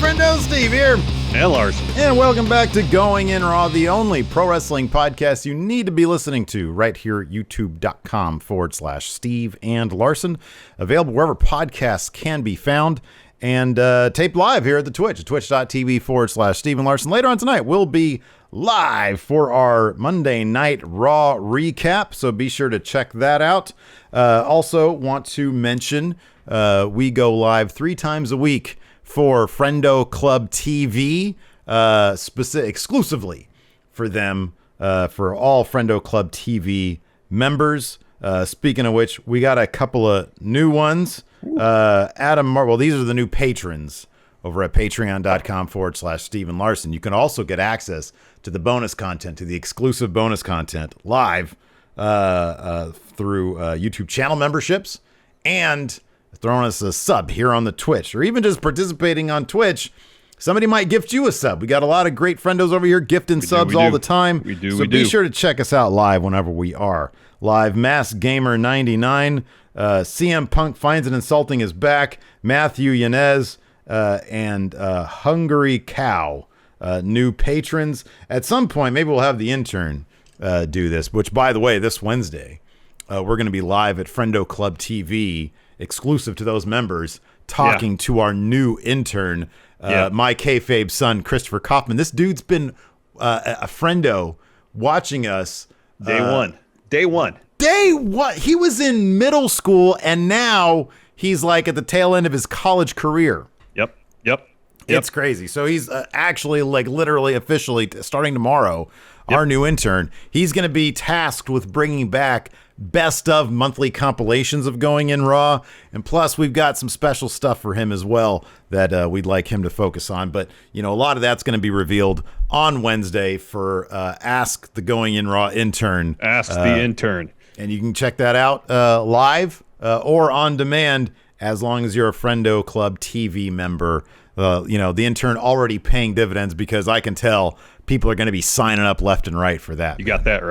Friendo, Steve here. And Larson. And welcome back to Going In Raw, the only pro wrestling podcast you need to be listening to right here at youtube.com/Steve and Larson. Available wherever podcasts can be found. And taped live here at the Twitch, twitch.tv/Steve and Larson. Later on tonight, we'll be live for our Monday Night Raw recap, so be sure to check that out. Also want to mention we go live 3 times a week for Friendo Club TV, exclusively for them, for all Friendo Club TV members. Speaking of which, we got a couple of new ones. Adam Marvel, these are the new patrons over at patreon.com/Steve and Larson. You can also get access to the bonus content, to the exclusive bonus content live through YouTube channel memberships and throwing us a sub here on the Twitch, or even just participating on Twitch. Somebody might gift you a sub. We got a lot of great friendos over here gifting subs all the time. We do. So be sure to check us out live whenever we are live. Mass Gamer 99, CM Punk finds it insulting is back. Matthew Yanez and Hungry Cow, new patrons. At some point, maybe we'll have the intern do this. Which, by the way, this Wednesday, we're going to be live at Friendo Club TV, exclusive to those members, talking to our new intern, my kayfabe son, Christopher Kaufman. This dude's been a friendo watching us. Day one. He was in middle school, and now he's like at the tail end of his college career. Yep. It's crazy. So he's actually, like, literally officially starting tomorrow, our new intern. He's going to be tasked with bringing back best of monthly compilations of Going In Raw, and plus we've got some special stuff for him as well that we'd like him to focus on. But a lot of that's going to be revealed on Wednesday for Ask the Going In Raw intern. Ask the intern, and you can check that out live or on demand as long as you're a Friendo Club TV member. The intern already paying dividends, because I can tell people are going to be signing up left and right for that. You got that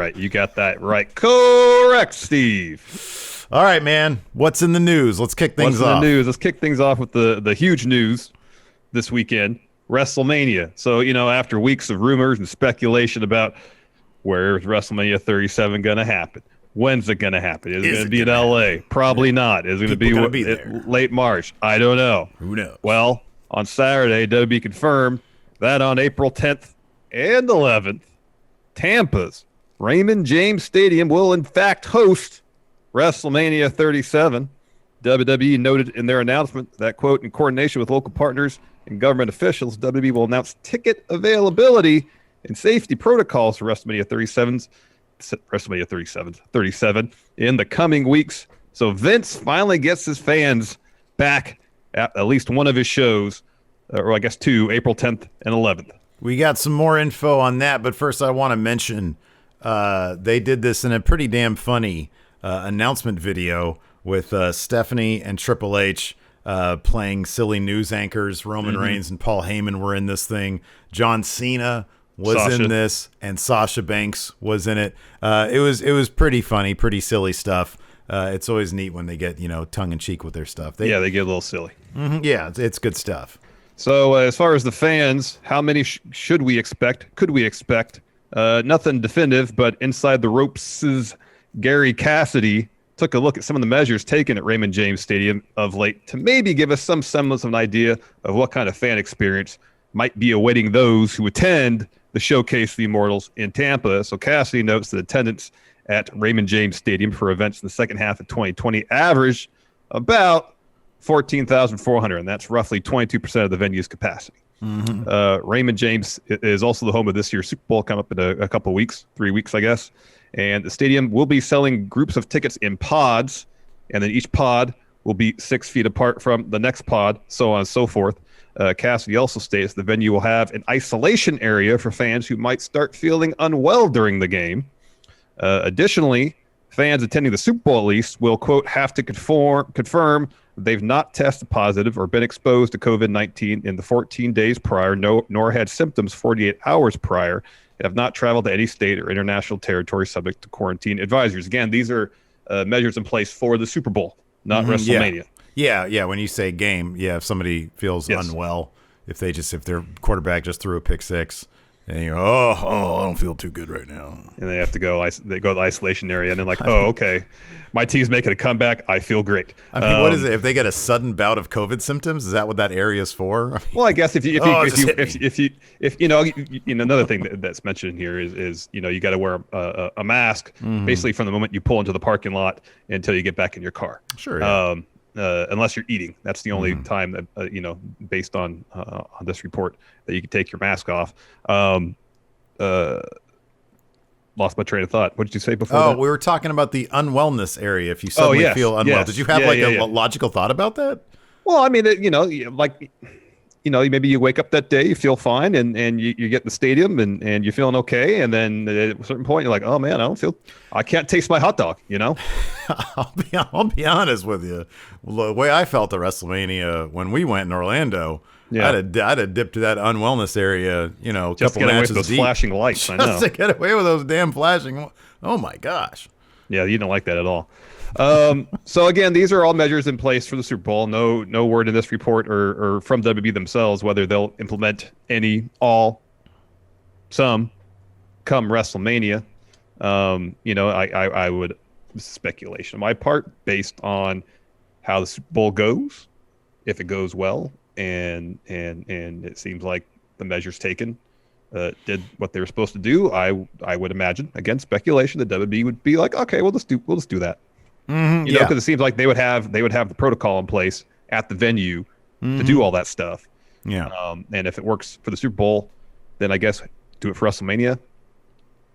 right. Correct, Steve. All right, man. What's in the news? Let's kick things off. Let's kick things off with the huge news this weekend, Wrestlemania. So, after weeks of rumors and speculation about where's Wrestlemania 37 going to happen? When's it going to happen? Is it going to be in LA? Probably not. Is it going to be late March? I don't know. Who knows? Well, on Saturday, WWE confirmed that on April 10th and 11th, Tampa's Raymond James Stadium will in fact host WrestleMania 37. WWE noted in their announcement that, quote, in coordination with local partners and government officials, WWE will announce ticket availability and safety protocols for WrestleMania 37 in the coming weeks. So Vince finally gets his fans back at least one of his shows, or I guess 2, April 10th and 11th. We got some more info on that, but first I want to mention they did this in a pretty damn funny announcement video with Stephanie and Triple H playing silly news anchors. Roman Reigns and Paul Heyman were in this thing. John Cena was in this, and Sasha Banks was in it. It was pretty funny, pretty silly stuff. It's always neat when they get, tongue-in-cheek with their stuff. They get a little silly. Yeah, it's good stuff. So as far as the fans, how many could we expect? Nothing definitive, but Inside the Ropes' Gary Cassidy took a look at some of the measures taken at Raymond James Stadium of late to maybe give us some semblance of an idea of what kind of fan experience might be awaiting those who attend the Showcase the Immortals in Tampa. So Cassidy notes that attendance at Raymond James Stadium for events in the second half of 2020 averaged about 14,400, and that's roughly 22% of the venue's capacity. Raymond James is also the home of this year's Super Bowl, coming up in a couple weeks, 3 weeks, I guess. And the stadium will be selling groups of tickets in pods, and then each pod will be 6 feet apart from the next pod, so on and so forth. Cassidy also states the venue will have an isolation area for fans who might start feeling unwell during the game. Additionally, fans attending the Super Bowl at least will, quote, have to confirm they've not tested positive or been exposed to COVID-19 in the 14 days prior, nor had symptoms 48 hours prior, and have not traveled to any state or international territory subject to quarantine advisories. Again, these are measures in place for the Super Bowl, not WrestleMania. Yeah. When you say game, if somebody feels unwell, if their quarterback just threw a pick six. And you go, oh, I don't feel too good right now. And they have to go. They go to the isolation area, and then like, oh, okay, my team's making a comeback. I feel great. I mean, what is it? If they get a sudden bout of COVID symptoms, is that what that area is for? I mean, well, I guess if you another thing that's mentioned here is you got to wear a mask basically from the moment you pull into the parking lot until you get back in your car. Sure. Yeah. Unless you're eating, that's the only time that based on this report, that you can take your mask off. Lost my train of thought. What did you say before? Oh, that? We were talking about the unwellness area. If you suddenly feel unwell, did you have a logical thought about that? Well, I mean, maybe you wake up that day, you feel fine, and you get in the stadium and you're feeling okay, and then at a certain point you're like, oh man, I can't taste my hot dog, I'll be honest with you. The way I felt at WrestleMania when we went in Orlando, I'd have dipped to that unwellness area, a just couple get away matches with those deep. flashing lights. I know. Just to get away with those damn flashing. Oh my gosh. Yeah, you don't like that at all. So again, these are all measures in place for the Super Bowl. No word in this report or from WWE themselves whether they'll implement any, all, some, come WrestleMania. I would, this is speculation on my part based on how the Super Bowl goes. If it goes well, and it seems like the measures taken did what they were supposed to do, I would imagine, again, speculation, that WWE would be like, okay, we'll just do that. Because it seems like they would have the protocol in place at the venue to do all that stuff. Yeah. And if it works for the Super Bowl, then I guess do it for WrestleMania.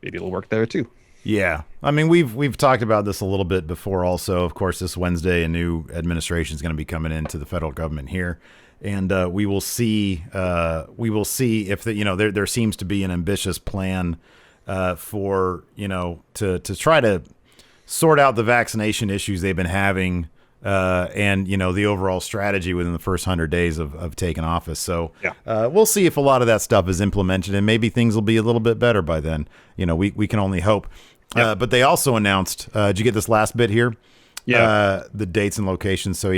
Maybe it'll work there too. Yeah. I mean, we've talked about this a little bit before also. Of course, this Wednesday, a new administration is going to be coming into the federal government here. And we will see if there seems to be an ambitious plan for, to try to sort out the vaccination issues they've been having and, the overall strategy within the first 100 days of taking office. So we'll see if a lot of that stuff is implemented, and maybe things will be a little bit better by then. We can only hope. But they also announced, did you get this last bit here? Yeah. The dates and locations. So,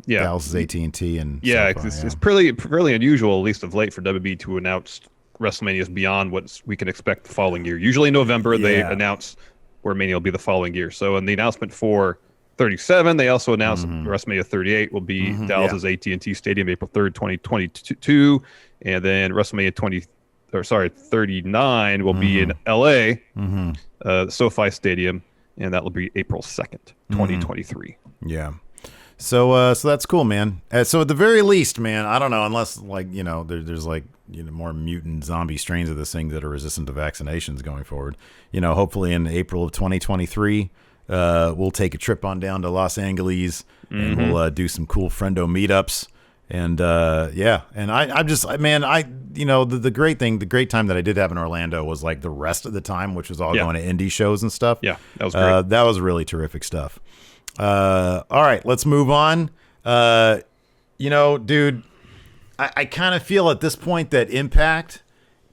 Dallas is AT&T. And it's fairly unusual, at least of late, for WWE to announce WrestleManias beyond what we can expect the following year. Usually in November, they announce where Mania will be the following year. So in the announcement for 37, they also announced WrestleMania 38 will be Dallas's AT&T Stadium, April 3rd, 2022. And then WrestleMania 39 will be in LA, the SoFi Stadium, and that will be April 2nd, 2023. Yeah. So that's cool, man. So at the very least, man, I don't know, unless there's more mutant zombie strains of this thing that are resistant to vaccinations going forward. Hopefully in April of 2023, we'll take a trip on down to Los Angeles and we'll do some cool friendo meetups. And the great time that I did have in Orlando was like the rest of the time, which was all going to indie shows and stuff. Yeah, that was great. That was really terrific stuff. All right, let's move on. Dude, I kind of feel at this point that Impact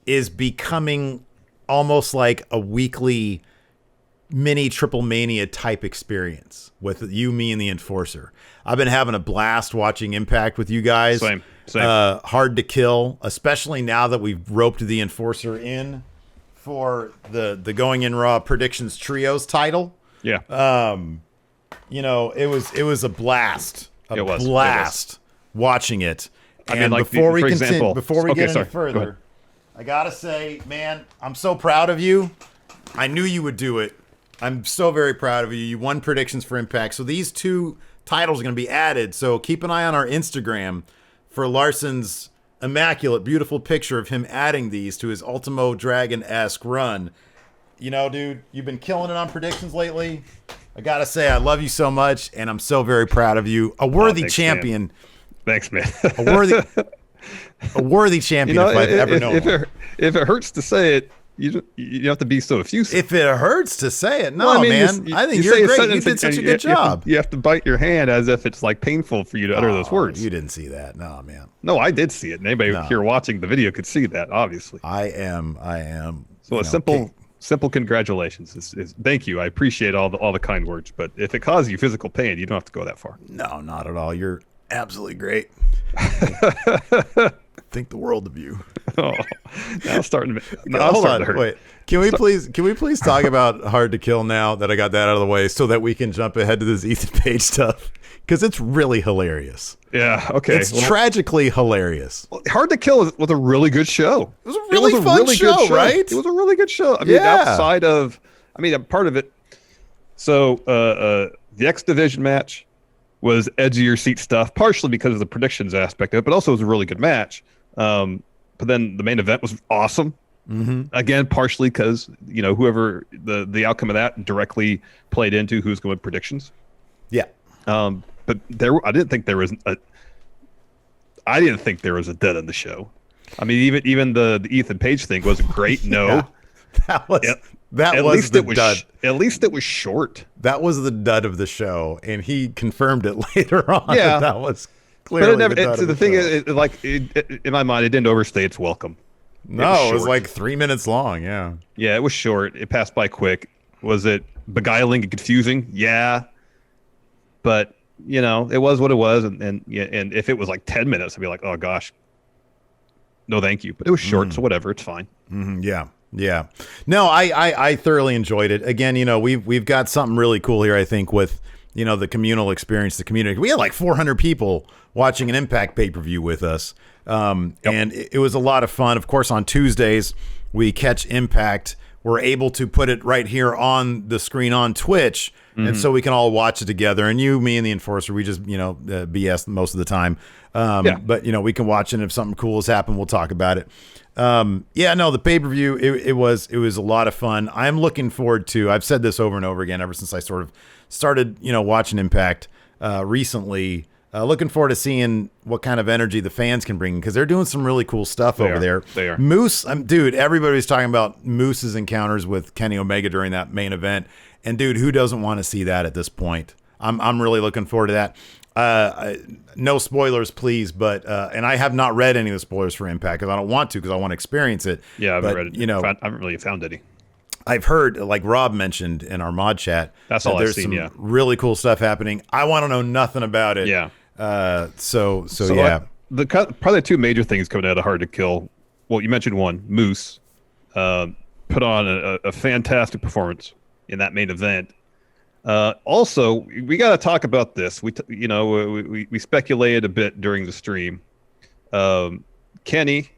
is becoming almost like a weekly mini Triple Mania type experience with you, me, and the Enforcer. I've been having a blast watching Impact with you guys. Same. Hard to kill, especially now that we've roped the Enforcer in for the Going In Raw Predictions Trios title. Yeah. It was a blast. It was watching it. And before we get any further, I gotta say, man, I'm so proud of you. I knew you would do it. I'm so very proud of you. You won predictions for Impact. So these two titles are going to be added. So keep an eye on our Instagram for Larson's immaculate, beautiful picture of him adding these to his Ultimo Dragon-esque run. Dude, you've been killing it on predictions lately. I got to say, I love you so much, and I'm so very proud of you. A wortty champion. Man. Thanks, man. a worthy champion if I've ever known one. If it hurts to say it, you don't have to be so effusive. If it hurts to say it, man. I think you're great. You did such a good job. You have to bite your hand as if it's like painful for you to utter those words. You didn't see that. No, man. No, I did see it. And anybody here watching the video could see that, obviously. I am. So simple congratulations. Thank you. I appreciate all the kind words. But if it causes you physical pain, you don't have to go that far. No, not at all. You're absolutely great. think the world of you. Oh, now it's starting to. Hold on, wait. Can we please talk about Hard to Kill now that I got that out of the way, so that we can jump ahead to this Ethan Page stuff, because it's really hilarious. Yeah. Okay. It's tragically hilarious. Hard to Kill was a really good show. It was a really fun show, right? It was a really good show. I mean, outside of, part of it. So the X Division match was edge of your seat stuff, partially because of the predictions aspect of it, but also it was a really good match. But then the main event was awesome. Mm-hmm. Again, partially because whoever the outcome of that directly played into who's going with predictions. Yeah. But I didn't think there was a dud in the show. I mean, even the Ethan Page thing wasn't great. No, yeah, that was the dud. At least it was short. That was the dud of the show, and he confirmed it later on. Yeah, that was clearly the dud of the thing show. Is, in my mind, it didn't overstay its welcome. No, it was like 3 minutes long. Yeah. Yeah, it was short. It passed by quick. Was it beguiling and confusing? Yeah. But, it was what it was. And if it was like 10 minutes, I'd be like, oh, gosh. No, thank you. But it was short, so whatever. It's fine. Mm-hmm, yeah. Yeah. No, I thoroughly enjoyed it. Again, we've got something really cool here, I think, with, the communal experience, the community. We had like 400 people watching an Impact pay-per-view with us. And it was a lot of fun. Of course, on Tuesdays, we catch Impact. We're able to put it right here on the screen on Twitch. Mm-hmm. And so we can all watch it together. And you, me, and the Enforcer, we just, BS most of the time. But, we can watch it. And if something cool has happened, we'll talk about it. The pay-per-view, it was a lot of fun. I'm looking forward to, I've said this over and over again, ever since I sort of started, watching Impact recently. Looking forward to seeing what kind of energy the fans can bring, because they're doing some really cool stuff over there. They are. Moose, dude, everybody was talking about Moose's encounters with Kenny Omega during that main event. And dude, who doesn't want to see that at this point? I'm really looking forward to that. No spoilers, please. But and I have not read any of the spoilers for Impact, because I don't want to, because I want to experience it. Yeah, I haven't read it. I haven't really found any. I've heard, like Rob mentioned in our mod chat, that's all I've seen. There's some really cool stuff happening. I want to know nothing about it. Yeah. So yeah. Probably the two major things coming out of Hard to Kill. Well, you mentioned one, Moose, put on a fantastic performance in that main event. Also, we got to talk about this. We speculated a bit during the stream. Kenny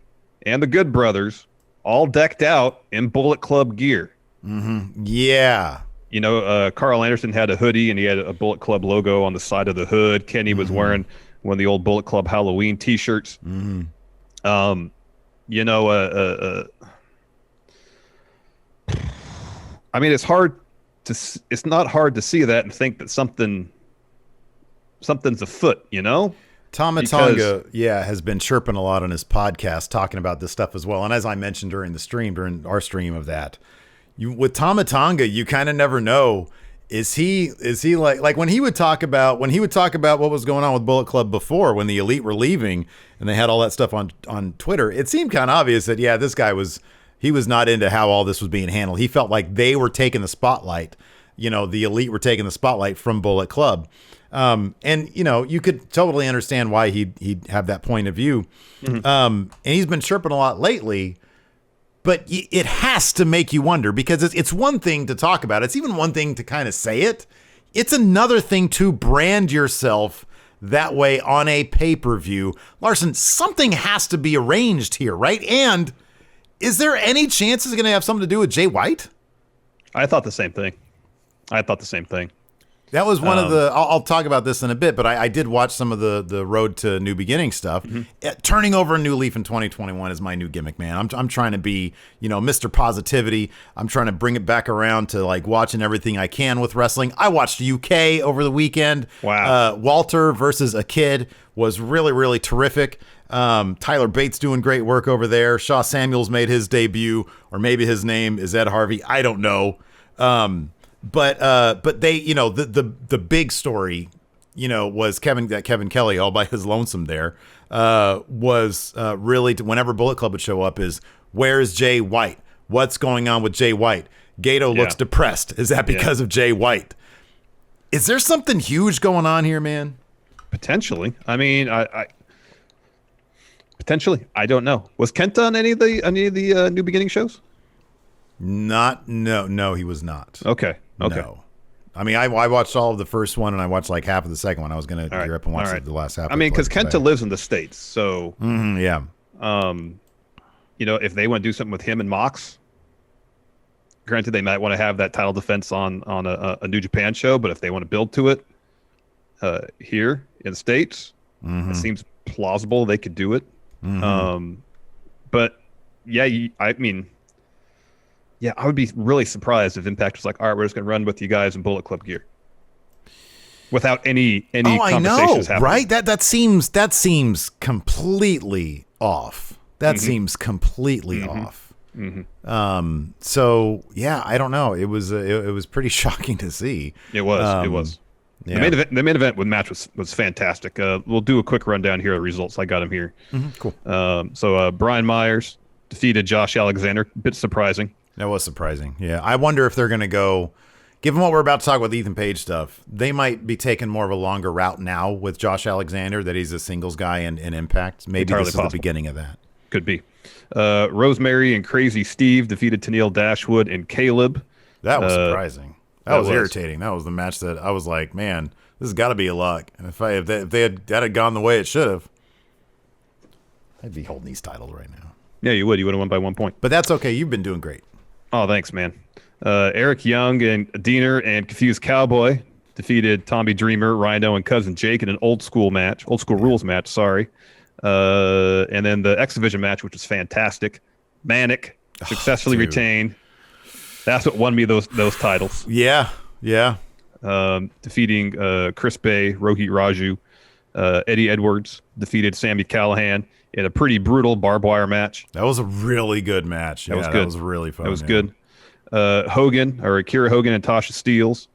and the Good Brothers all decked out in Bullet Club gear. Mm-hmm. Yeah. Carl Anderson had a hoodie and he had a Bullet Club logo on the side of the hood. Kenny was wearing one of the old Bullet Club Halloween T-shirts. Mm-hmm. It's not hard to see that and think that something's afoot, Tama Tonga, has been chirping a lot on his podcast talking about this stuff as well. And as I mentioned during our stream of that, with Tama Tonga, you kind of never know. Is he like when he would talk about what was going on with Bullet Club before, when the Elite were leaving and they had all that stuff on Twitter, it seemed kind of obvious that, this guy was not into how all this was being handled. He felt like they were taking the spotlight. The Elite were taking the spotlight from Bullet Club. And you could totally understand why he'd have that point of view. Mm-hmm. And he's been chirping a lot lately, but it has to make you wonder, because it's one thing to talk about. It's even one thing to kind of say it. It's another thing to brand yourself that way on a pay-per-view. Larson, something has to be arranged here, right? And is there any chance it's going to have something to do with Jay White? I thought the same thing. That was one of the, I'll talk about this in a bit, but I did watch some of the Road to New Beginning stuff. Mm-hmm. Turning over a new leaf in 2021 is my new gimmick, man. I'm trying to be, Mr. Positivity. I'm trying to bring it back around to like watching everything I can with wrestling. I watched UK over the weekend. Wow. Walter versus a Kid was really, really terrific. Tyler Bates doing great work over there. Shaw Samuels made his debut, or maybe his name is Ed Harvey. I don't know. But they, the big story, was Kevin Kelly all by his lonesome there, was really whenever Bullet Club would show up is, where's Jay White? What's going on with Jay White? Gato looks depressed. Is that because of Jay White? Is there something huge going on here, man? Potentially. I mean, Potentially, I don't know. Was Kenta on any of the New Beginning shows? No, he was not. Okay. No. I mean, I watched all of the first one, and I watched like half of the second one. I was going to gear up and watch the last half. I mean, because Kenta lives in the States, so yeah. If they want to do something with him and Mox, granted, they might want to have that title defense on a New Japan show, but if they want to build to it here in the States, it seems plausible they could do it. But yeah, I would be really surprised if Impact was like, all right, we're just going to run with you guys in Bullet Club gear without any conversations happening. Right? That seems completely off. That seems completely off. So yeah, I don't know. It was pretty shocking to see. It was. Yeah. The main event with match was fantastic. We'll do a quick rundown here of the results. I got them here. Cool. So Brian Myers defeated Josh Alexander. A bit surprising. That was surprising. Yeah. I wonder if they're going to go, given what we're about to talk about, the Ethan Page stuff, they might be taking more of a longer route now with Josh Alexander, that he's a singles guy in Impact. Maybe this is the beginning of that. Could be. Rosemary and Crazy Steve defeated Tennille Dashwood and Caleb. That was surprising. That was irritating. That was the match that I was like, man, this has got to be a luck. And if that had gone the way it should have, I'd be holding these titles right now. Yeah, you would. You would have won by 1 point. But that's okay. You've been doing great. Oh, thanks, man. Eric Young and Diener and Confused Cowboy defeated Tommy Dreamer, Rhino, and Cousin Jake in an old school rules match. Sorry. And then the X Division match, which was fantastic. Manic successfully retained. That's what won me those titles. Yeah. Defeating Chris Bay, Rohit Raju, Eddie Edwards defeated Sami Callihan in a pretty brutal barbed wire match. That was a really good match. That was good. That was really fun. That was good. Akira Hogan and Tasha Steelz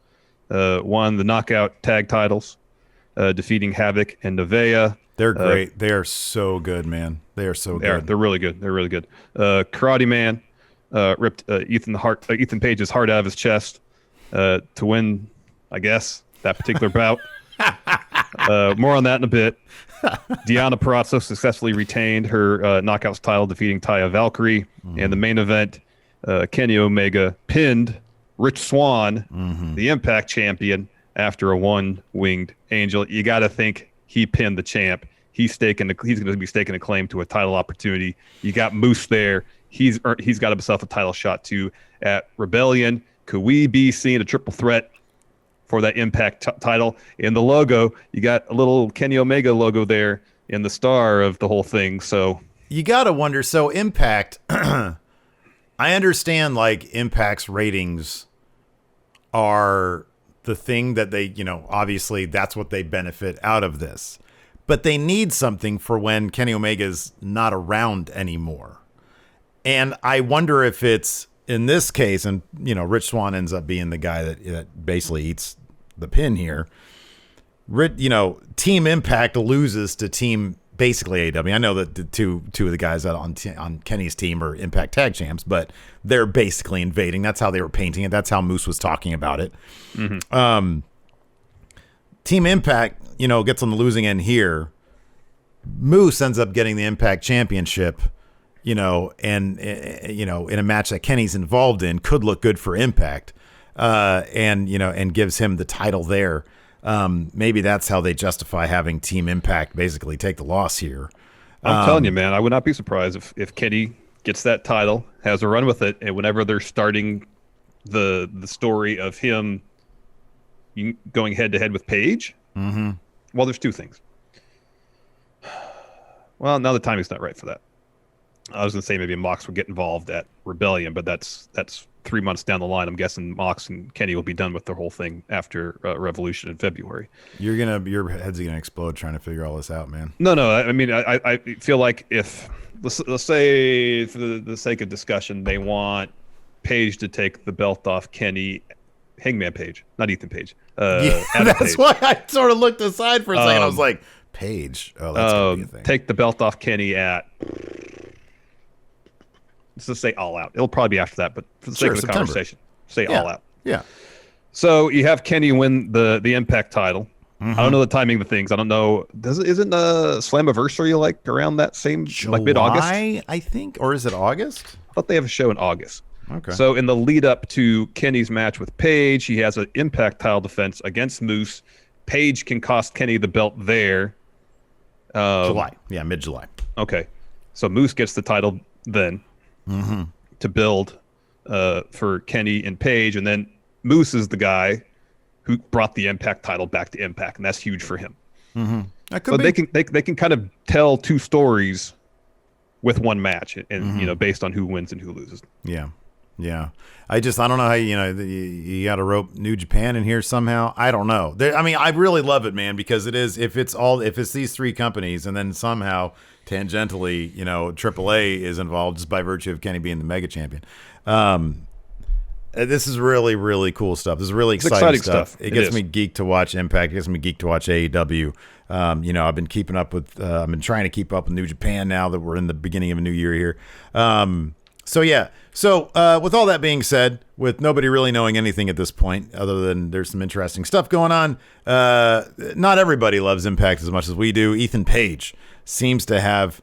won the knockout tag titles, defeating Havoc and Nevaeh. They're great. They are so good, man. They are so good. They're really good. They're really good. Karate Man ripped Ethan Page's heart out of his chest to win, I guess, that particular bout. More on that in a bit. Deonna Purrazzo successfully retained her knockouts title, defeating Taya Valkyrie. And the main event, Kenny Omega pinned Rich Swann, the Impact champion, after a one-winged angel. You got to think he pinned the champ. He's going to be staking a claim to a title opportunity. You got Moose there. He's got himself a title shot too at Rebellion. Could we be seeing a triple threat for that Impact title? In the logo, you got a little Kenny Omega logo there in the star of the whole thing. So you got to wonder. So Impact, I understand like Impact's ratings are the thing that they, obviously that's what they benefit out of this. But they need something for when Kenny Omega's not around anymore. And I wonder if it's in this case, and Rich Swann ends up being the guy that basically eats the pin here. Team Impact loses to Team basically AEW. I know that the two of the guys on Kenny's team are Impact Tag Champs, but they're basically invading. That's how they were painting it. That's how Moose was talking about it. Team Impact, gets on the losing end here. Moose ends up getting the Impact Championship. And in a match that Kenny's involved in, could look good for Impact, and gives him the title there. Maybe that's how they justify having Team Impact basically take the loss here. I'm telling you, man, I would not be surprised if Kenny gets that title, has a run with it, and whenever they're starting the story of him going head to head with Page, well, there's two things. Well, now the timing's not right for that. I was going to say maybe Mox would get involved at Rebellion, but that's 3 months down the line. I'm guessing Mox and Kenny will be done with the whole thing after Revolution in February. Your head's gonna explode trying to figure all this out, man. No. I mean, I feel like if let's say for the sake of discussion, they want Page to take the belt off Kenny, Hangman Page, not Ethan Page. That's Page. Why I sort of looked aside for a second. I was like, Page. Oh, that's gonna be a thing. Take the belt off Kenny at. Let's just say All Out. It'll probably be after that, but for the sake of the conversation, say All Out. Yeah. So you have Kenny win the Impact title. I don't know the timing of things. I don't know. Isn't Slammiversary like around that same like mid-August? I think, or is it August? I thought they have a show in August. Okay. So in the lead up to Kenny's match with Paige, he has an Impact title defense against Moose. Paige can cost Kenny the belt there. July. Yeah, mid-July. Okay. So Moose gets the title then to build for Kenny and Paige, and then Moose is the guy who brought the Impact title back to Impact, and that's huge for him. That could So be. they can kind of tell two stories with one match, and based on who wins and who loses. Yeah. Yeah. I don't know how, you got to rope New Japan in here somehow. I don't know. I really love it, man, because if it's these three companies and then somehow tangentially, AAA is involved just by virtue of Kenny being the mega champion. This is really, really cool stuff. This is really exciting stuff. It gets me geeked to watch Impact. It gets me geeked to watch AEW. I've been I've been trying to keep up with New Japan now that we're in the beginning of a new year here. So with all that being said, with nobody really knowing anything at this point, other than there's some interesting stuff going on, not everybody loves Impact as much as we do. Ethan Page seems to have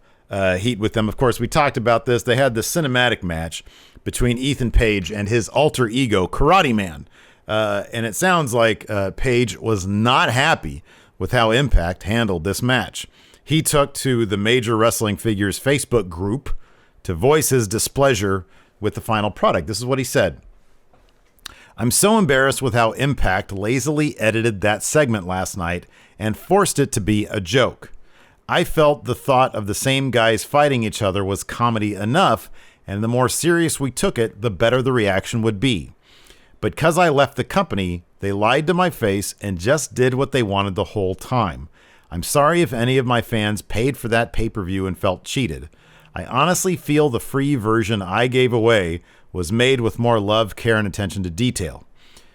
heat with them. Of course, we talked about this. They had the cinematic match between Ethan Page and his alter ego, Karate Man. And it sounds like Page was not happy with how Impact handled this match. He took to the Major Wrestling Figures Facebook group to voice his displeasure with the final product. This is what he said. I'm so embarrassed with how Impact lazily edited that segment last night and forced it to be a joke. I felt the thought of the same guys fighting each other was comedy enough, and the more serious we took it, the better the reaction would be. But because I left the company, they lied to my face and just did what they wanted the whole time. I'm sorry if any of my fans paid for that pay-per-view and felt cheated. I honestly feel the free version I gave away was made with more love, care, and attention to detail.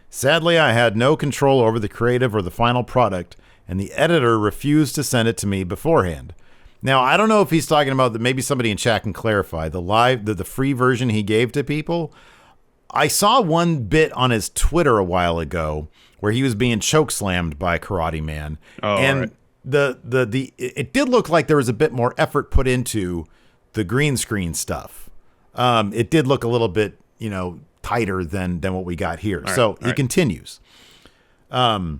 Sadly, I had no control over the creative or the final product, and the editor refused to send it to me beforehand. Now, I don't know if he's talking about that. Maybe somebody in chat can clarify the free version he gave to people. I saw one bit on his Twitter a while ago where he was being chokeslammed by Karate Man, and right. It did look like there was a bit more effort put into the green screen stuff. It did look a little bit, tighter than what we got here. He continues. He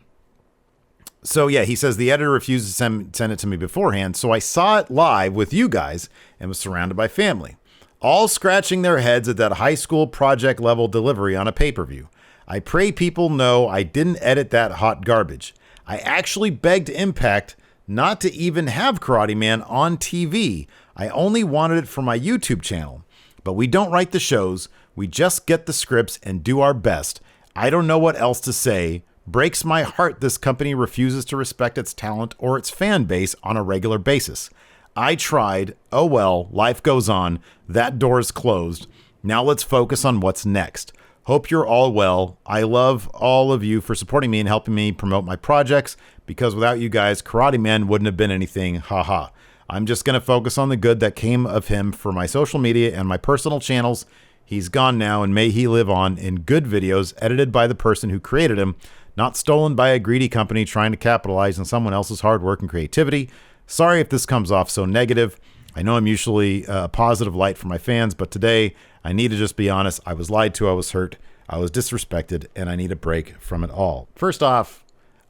says the editor refused to send it to me beforehand, so I saw it live with you guys and was surrounded by family, all scratching their heads at that high school project level delivery on a pay-per-view. I pray people know I didn't edit that hot garbage. I actually begged Impact not to even have Karate Man on TV. I only wanted it for my YouTube channel. But we don't write the shows. We just get the scripts and do our best. I don't know what else to say. Breaks my heart this company refuses to respect its talent or its fan base on a regular basis. I tried. Oh well, life goes on. That door is closed. Now let's focus on what's next. Hope you're all well. I love all of you for supporting me and helping me promote my projects, because without you guys, Karate Man wouldn't have been anything. Haha. I'm just going to focus on the good that came of him for my social media and my personal channels. He's gone now, and may he live on in good videos edited by the person who created him, not stolen by a greedy company trying to capitalize on someone else's hard work and creativity. Sorry if this comes off so negative. I know I'm usually a positive light for my fans, but today I need to just be honest. I was lied to, I was hurt, I was disrespected, and I need a break from it all. First off,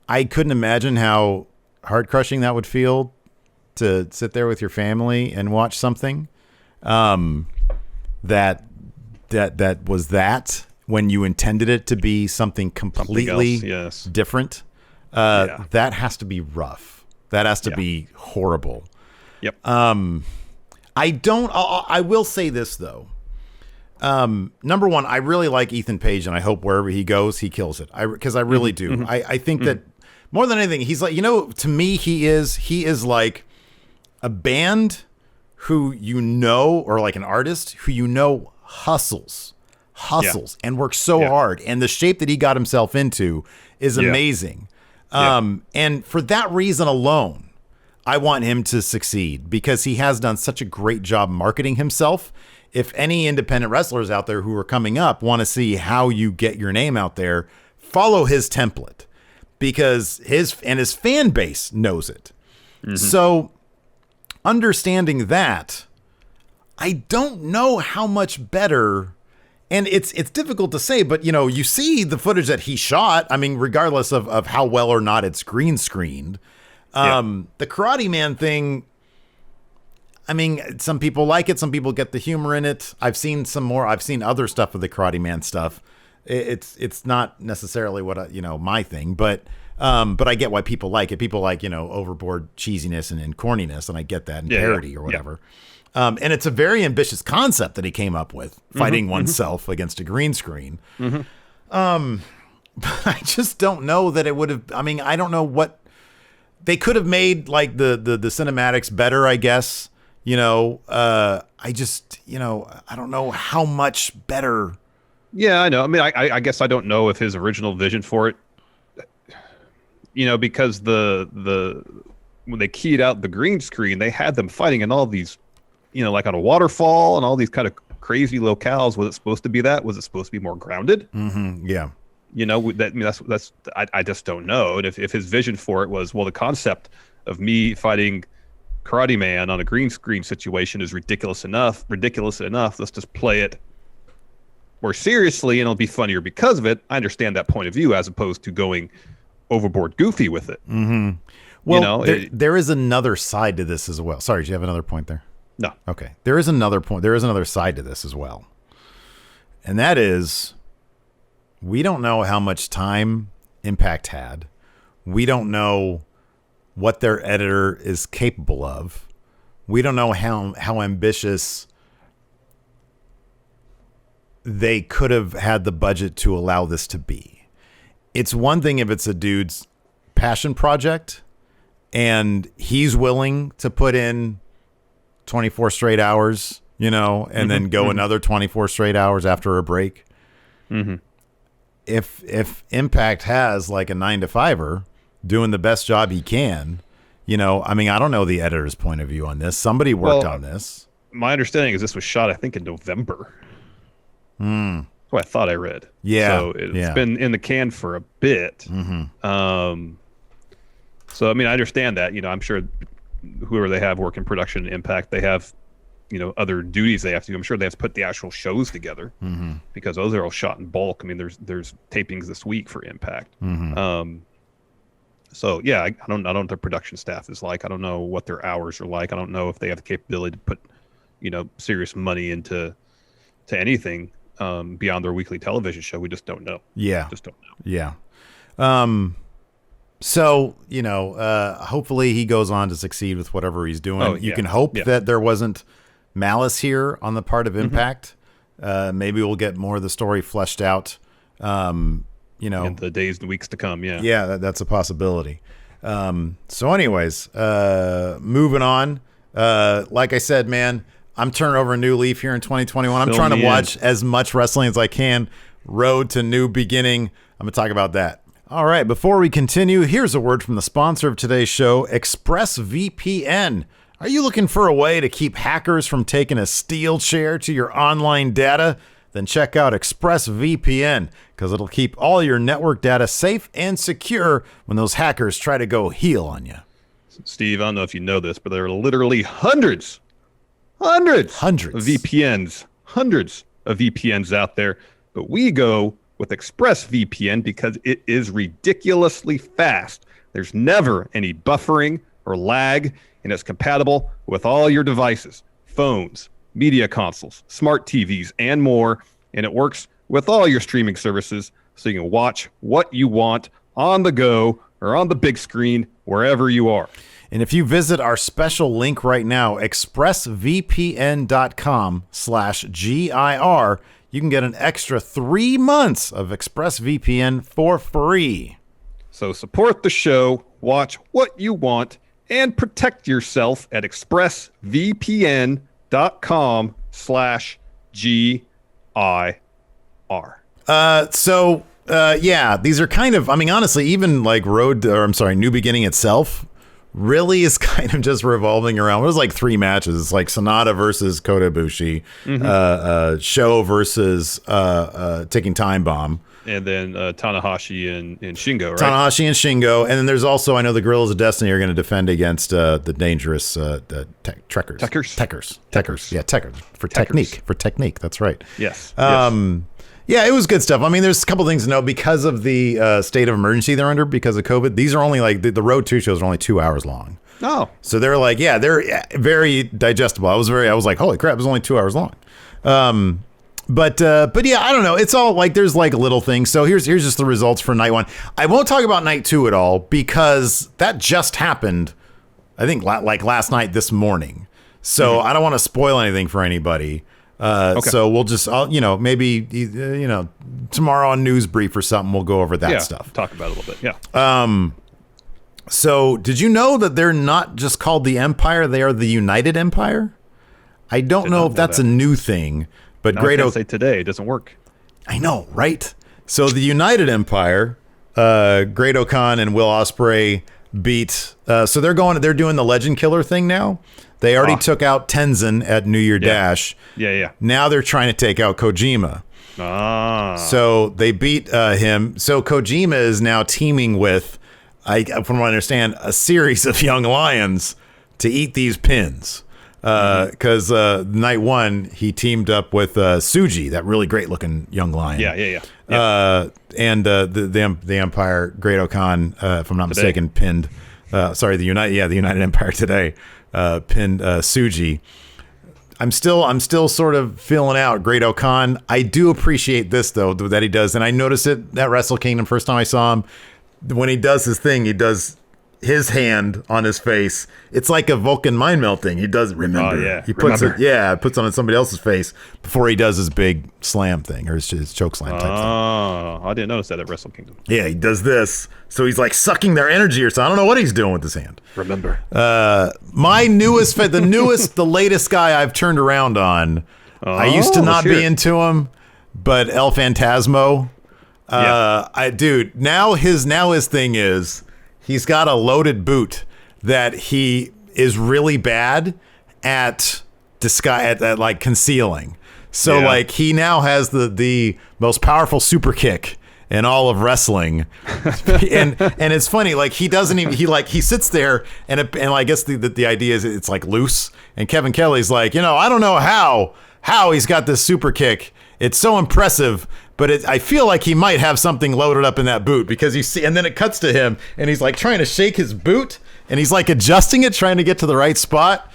I couldn't imagine how heart-crushing that would feel to sit there with your family and watch something that was that when you intended it to be something completely different. That has to be rough. That has to be horrible. Yep. I will say this though. Number one, I really like Ethan Page, and I hope wherever he goes, he kills it. Because I really do. Mm-hmm. I think that more than anything, he's like, to me, he is like a band who or like an artist who hustles and works so hard, and the shape that he got himself into is amazing. And for that reason alone, I want him to succeed, because he has done such a great job marketing himself. If any independent wrestlers out there who are coming up want to see how you get your name out there, follow his template, because his fan base knows it. So understanding that, I don't know how much better, and it's difficult to say, but you see the footage that he shot. I mean, regardless of how well or not it's green screened, the Karate Man thing, I mean, some people like it, some people get the humor in it. I've seen other stuff of the Karate Man stuff. It's not necessarily what my thing, but I get why people like it. People like, overboard cheesiness and corniness, and I get that, and parody or whatever. And it's a very ambitious concept that he came up with, fighting oneself against a green screen. But I just don't know that it would have, I mean, I don't know what they could have made, like the cinematics better, I guess. I just, I don't know how much better. Yeah, I know. I mean, I guess I don't know if his original vision for it, because when they keyed out the green screen, they had them fighting in all these, like on a waterfall and all these kind of crazy locales. Was it supposed to be that? Was it supposed to be more grounded? Yeah. That's I just don't know. And if his vision for it was, well, the concept of me fighting Karate Man on a green screen situation is ridiculous enough. Let's just play it more seriously and it'll be funnier because of it. I understand that point of view as opposed to going overboard goofy with it. Well, there is another side to this as well. Sorry, do you have another point there? No. Okay. There is another point. There is another side to this as well. And that is, we don't know how much time Impact had. We don't know what their editor is capable of. We don't know how ambitious they could have had the budget to allow this to be. It's one thing if it's a dude's passion project and he's willing to put in 24 straight hours, and then go another 24 straight hours after a break. If Impact has like a 9-to-5er doing the best job he can, I mean, I don't know the editor's point of view on this. Somebody worked on this. My understanding is this was shot, I think, in November. That's what I thought I read. Yeah. So it's been in the can for a bit. So, I mean, I understand that, I'm sure whoever they have working production Impact, they have, other duties they have to do. I'm sure they have to put the actual shows together because those are all shot in bulk. I mean, there's tapings this week for Impact. So yeah, I don't know what their production staff is like. I don't know what their hours are like. I don't know if they have the capability to put, serious money into anything beyond their weekly television show. We just don't know. Yeah. Just don't know. Yeah. So, hopefully he goes on to succeed with whatever he's doing. You can hope that there wasn't malice here on the part of Impact. Maybe we'll get more of the story fleshed out, in the days and weeks to come. Yeah. Yeah, that's a possibility. So anyways, moving on. Like I said, man, I'm turning over a new leaf here in 2021. I'm trying to watch as much wrestling as I can. Road to New Beginning. I'm going to talk about that. All right, before we continue, here's a word from the sponsor of today's show, ExpressVPN. Are you looking for a way to keep hackers from taking a steal share to your online data? Then check out ExpressVPN, because it'll keep all your network data safe and secure when those hackers try to go heel on you. Steve, I don't know if you know this, but there are literally hundreds of VPNs, hundreds of VPNs out there. But we go with ExpressVPN because it is ridiculously fast. There's never any buffering or lag, and it's compatible with all your devices, phones, media consoles, smart TVs, and more. And it works with all your streaming services, so you can watch what you want on the go or on the big screen, wherever you are. And if you visit our special link right now, expressvpn.com/GIR, you can get an extra 3 months of ExpressVPN for free. So support the show, watch what you want, and protect yourself at expressvpn.com/GIR. Yeah, these are kind of, I mean, honestly, even like New Beginning itself really is kind of just revolving around, it was like 3 matches. It's like Sonata versus Kota Ibushi, Show versus Ticking Time Bomb. And then Tanahashi and Shingo, right? Tanahashi and Shingo, and then there's also, I know the Guerrillas of Destiny are going to defend against the dangerous Trekkers. Tekkers. Yeah, Tekkers. For technique. That's right. Yes. Yeah, it was good stuff. I mean, there's a couple things to know because of the state of emergency they're under because of COVID. These are only like the Road 2 shows are only 2 hours long. Oh. So they're like, yeah, they're very digestible. I was like, holy crap, it was only 2 hours long. But yeah, I don't know. It's all like there's like little things. So here's just the results for night 1. I won't talk about night 2 at all because that just happened. I think like last night, this morning. So I don't want to spoil anything for anybody. Okay. So we'll just, maybe tomorrow on News Brief or something, we'll go over that stuff. Talk about it a little bit. Yeah. So did you know that they're not just called the Empire? They are the United Empire. I don't know if that's a new thing. But I say today, it doesn't work. I know, right? So the United Empire, Great O'Khan and Will Ospreay beat. So they're doing the Legend Killer thing now. They already took out Tenzin at New Year Dash. Yeah. Now they're trying to take out Kojima. So they beat him. So Kojima is now teaming with, from what I understand, a series of young lions to eat these pins. Because night 1 he teamed up with Suji, that really great looking young lion. Yeah. And the Empire, Great O'Khan, if I'm not mistaken, pinned. The United Empire today pinned Suji. I'm still sort of feeling out Great O'Khan. I do appreciate this though that he does, and I noticed it at Wrestle Kingdom first time I saw him. When he does his thing, he does his hand on his face. It's like a Vulcan mind melt thing. He does remember. Oh, yeah. He puts it on somebody else's face before he does his big slam thing or his choke slam type thing. Oh, I didn't notice that at Wrestle Kingdom. Yeah, he does this. So he's like sucking their energy or something. I don't know what he's doing with his hand. Remember. My the latest guy I've turned around on. I used to not be into him, but El Phantasmo. Now his thing is he's got a loaded boot that he is really bad at at like concealing. So like he now has the most powerful super kick in all of wrestling. and it's funny, like he doesn't even, he sits there and I guess the idea is it's like loose, and Kevin Kelly's like, I don't know how he's got this super kick. It's so impressive, but I feel like he might have something loaded up in that boot because you see, and then it cuts to him and he's like trying to shake his boot and he's like adjusting it, trying to get to the right spot.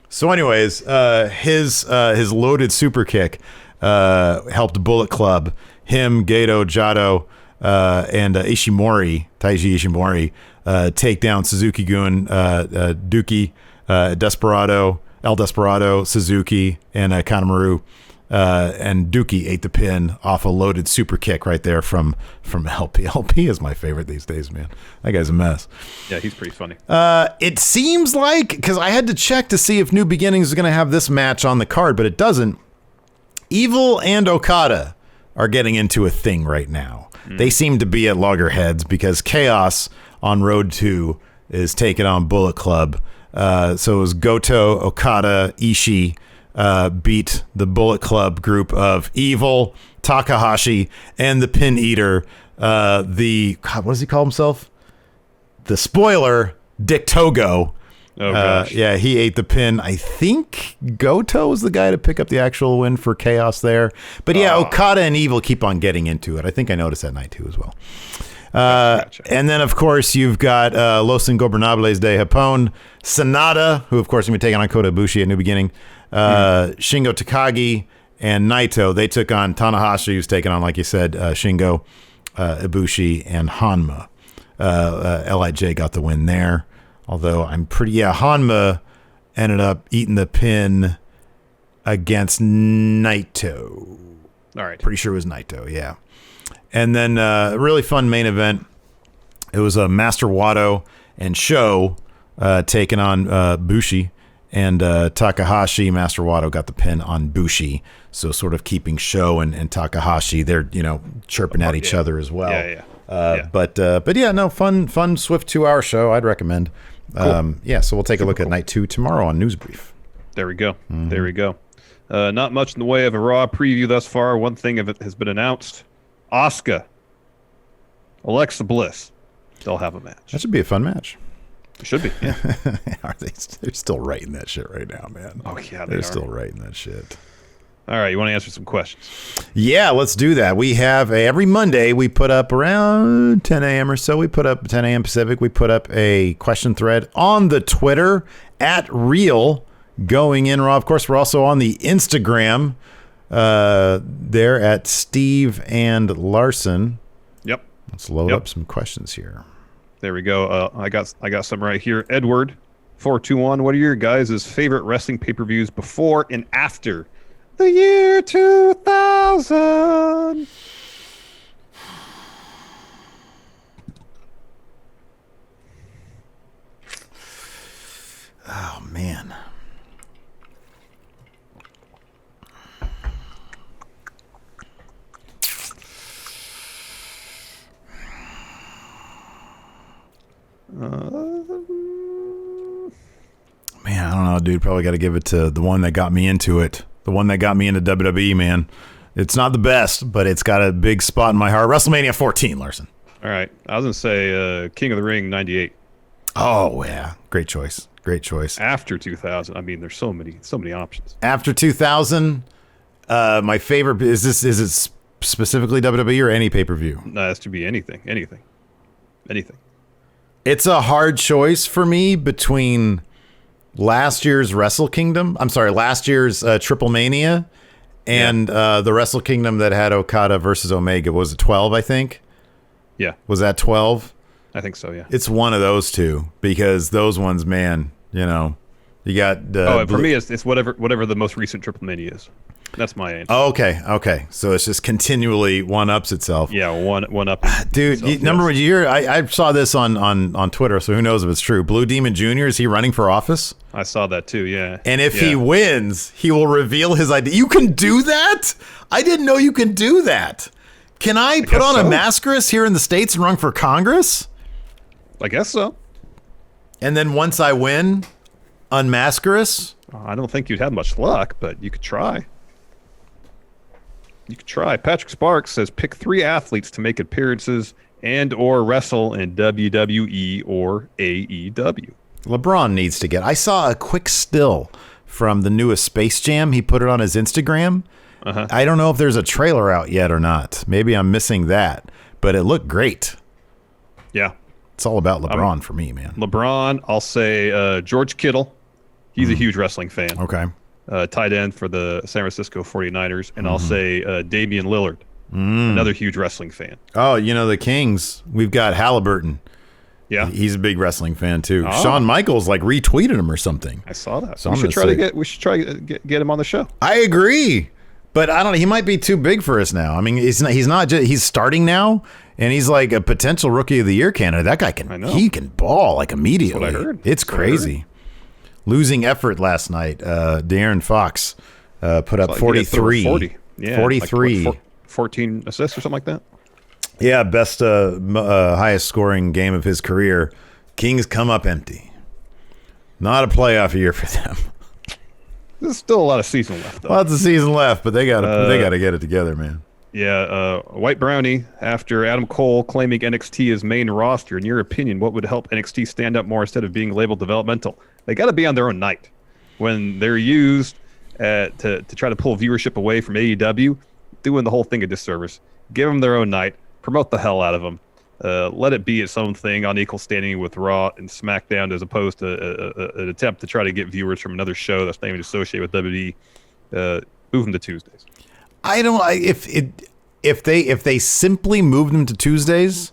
So anyways, his loaded super kick helped Bullet Club, him, Gato, Jado, and Taiji Ishimori take down Suzuki-gun, Dookie, Desperado, El Desperado, Suzuki, and Kanemaru. And Dookie ate the pin off a loaded super kick right there from LP. LP is my favorite these days, man. That guy's a mess. Yeah, he's pretty funny. It seems like, because I had to check to see if New Beginnings is going to have this match on the card, but it doesn't. Evil and Okada are getting into a thing right now. They seem to be at loggerheads because Chaos on Road 2 is taking on Bullet Club. So it was Goto, Okada, Ishii beat the Bullet Club group of Evil, Takahashi, and the Pin Eater. What does he call himself? The Spoiler, Dick Togo. Oh, gosh. Yeah, he ate the pin. I think Goto was the guy to pick up the actual win for Chaos there. But yeah, Okada and Evil keep on getting into it. I think I noticed that night too as well. Gotcha. And then, of course, you've got Los Ingobernables de Japón, Sanada, who, of course, is going to be taking on Kota Ibushi at New Beginning, Shingo Takagi, and Naito. They took on Tanahashi, who's taking on, like you said, Shingo, Ibushi, and Hanma. LIJ got the win there. Although Hanma ended up eating the pin against Naito. All right. Pretty sure it was Naito, yeah. And then a really fun main event. It was Master Wato and Sho taking on Bushi. And Takahashi, Master Wato got the pin on Bushi. So sort of keeping Sho and Takahashi, they're, chirping at each other as well. Yeah. But yeah, no, fun, swift 2-hour show. I'd recommend. Cool. So we'll take a look at night 2 tomorrow on News Brief. There we go. Mm-hmm. There we go. Not much in the way of a Raw preview thus far. One thing of it has been announced. Asuka Alexa Bliss. They'll have a match. That should be a fun match. It should be. Yeah. They're still writing that shit right now, man. Oh yeah, they're still writing that shit. All right, you want to answer some questions? Yeah, let's do that. We have every Monday we put up around 10 a.m. or so. We put up 10 a.m. Pacific. We put up a question thread on the Twitter at Real Going In Raw. Of course, we're also on the Instagram there at Steve and Larson. Yep. Let's load up some questions here. There we go. I got some right here. Edward 421. What are your guys' favorite wrestling pay-per-views before and after the year 2000? Oh, man. Man, I don't know, dude. Probably got to give it to the one that got me into it. The one that got me into WWE, man. It's not the best, but it's got a big spot in my heart. WrestleMania 14, Larson. All right. I was going to say King of the Ring 98. Oh, yeah. Great choice. Great choice. After 2000, I mean, there's so many options. After 2000, my favorite, is it specifically WWE or any pay-per-view? No, it has to be anything. It's a hard choice for me between last year's Wrestle Kingdom. I'm sorry, last year's Triple Mania and the Wrestle Kingdom that had Okada versus Omega. Was it 12, I think? Yeah. Was that 12? I think so, yeah. It's one of those two because those ones, man, you know, you got... for me, it's whatever the most recent Triple Mania is. That's my answer. Oh, okay. So it's just continually one-ups itself. Yeah, one up. Dude, number one year, I saw this on Twitter, so who knows if it's true. Blue Demon Jr., is he running for office? I saw that too, yeah. And if he wins, he will reveal his ID. You can do that? I didn't know you can do that. Can I put on a mascaras here in the States and run for Congress? I guess so. And then once I win, unmascaras? I don't think you'd have much luck, but you could try. Patrick Sparks says pick 3 athletes to make appearances and or wrestle in WWE or AEW. LeBron needs to get. I saw a quick still from the newest Space Jam. He put it on his Instagram. I don't know if there's a trailer out yet or not. Maybe I'm missing that, but it looked great. Yeah. It's all about LeBron for me, man. LeBron, I'll say George Kittle. He's a huge wrestling fan. Okay. Tight end for the San Francisco 49ers. And I'll say Damian Lillard, another huge wrestling fan. Oh, you know, the Kings, we've got Halliburton. Yeah. He's a big wrestling fan, too. Shawn Michaels, retweeted him or something. I saw that. So we should try to get him on the show. I agree. But I don't know. He might be too big for us now. I mean, he's starting now, and he's like a potential Rookie of the Year candidate. That guy he can ball immediately. That's what I heard. It's crazy. Losing effort last night. De'Aaron Fox put up 43. 40. Yeah, 43. 14 assists or something like that. Yeah, best highest scoring game of his career. Kings come up empty. Not a playoff year for them. There's still a lot of season left, though. Lots of season left, but they gotta get it together, man. Yeah, White Brownie, after Adam Cole claiming NXT as main roster, in your opinion, what would help NXT stand up more instead of being labeled developmental? They got to be on their own night. When they're used to try to pull viewership away from AEW, doing the whole thing a disservice. Give them their own night. Promote the hell out of them. Let it be its own thing on equal standing with Raw and SmackDown, as opposed to an attempt to try to get viewers from another show that's not even associated with WWE. Move them to Tuesdays. I don't. If they simply moved them to Tuesdays,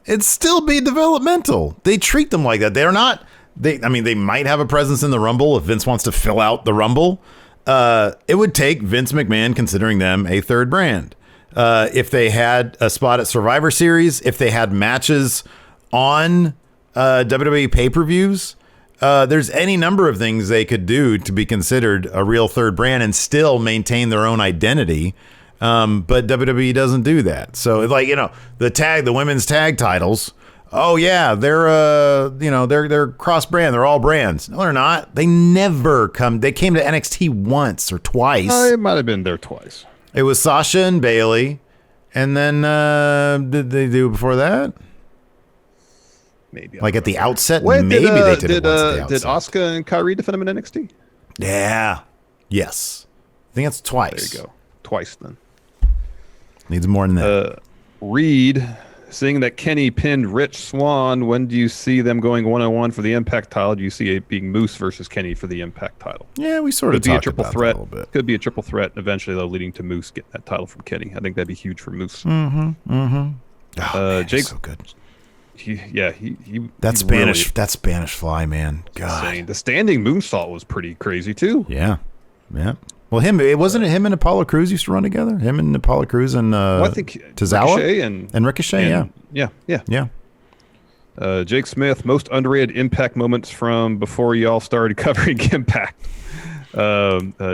it'd still be developmental. They treat them like that. They're not. They might have a presence in the Rumble if Vince wants to fill out the Rumble. It would take Vince McMahon considering them a third brand. If they had a spot at Survivor Series, if they had matches on WWE pay-per-views, there's any number of things they could do to be considered a real third brand and still maintain their own identity. But WWE doesn't do that. So the women's tag titles. Oh yeah, they're cross brand. They're all brands. No, they're not. They never come. They came to NXT once or twice. It might have been there twice. It was Sasha and Bailey, And then did they do before that? Maybe. Like at the outset? Wait, maybe they did it once at the Did outset. Asuka and Kyrie defend him in NXT? Yeah. Yes. I think that's twice. There you go. Twice then. Needs more than that. Reed, seeing that Kenny pinned Rich Swann, when do you see them going 1-on-1 for the Impact title? Do you see it being Moose versus Kenny for the Impact title? Yeah, we sort of talked about that a little bit. Could be a triple threat, eventually, though, leading to Moose getting that title from Kenny. I think that'd be huge for Moose. Oh, man, Jake, so good. He That Spanish Fly, man. God. Insane. The standing moonsault was pretty crazy, too. Yeah. Yeah. Well, wasn't it him and Apollo Crews used to run together? Him and Apollo Crews and I think Tozawa? Ricochet and Ricochet, yeah. Jake Smith, most underrated Impact moments from before y'all started covering Impact.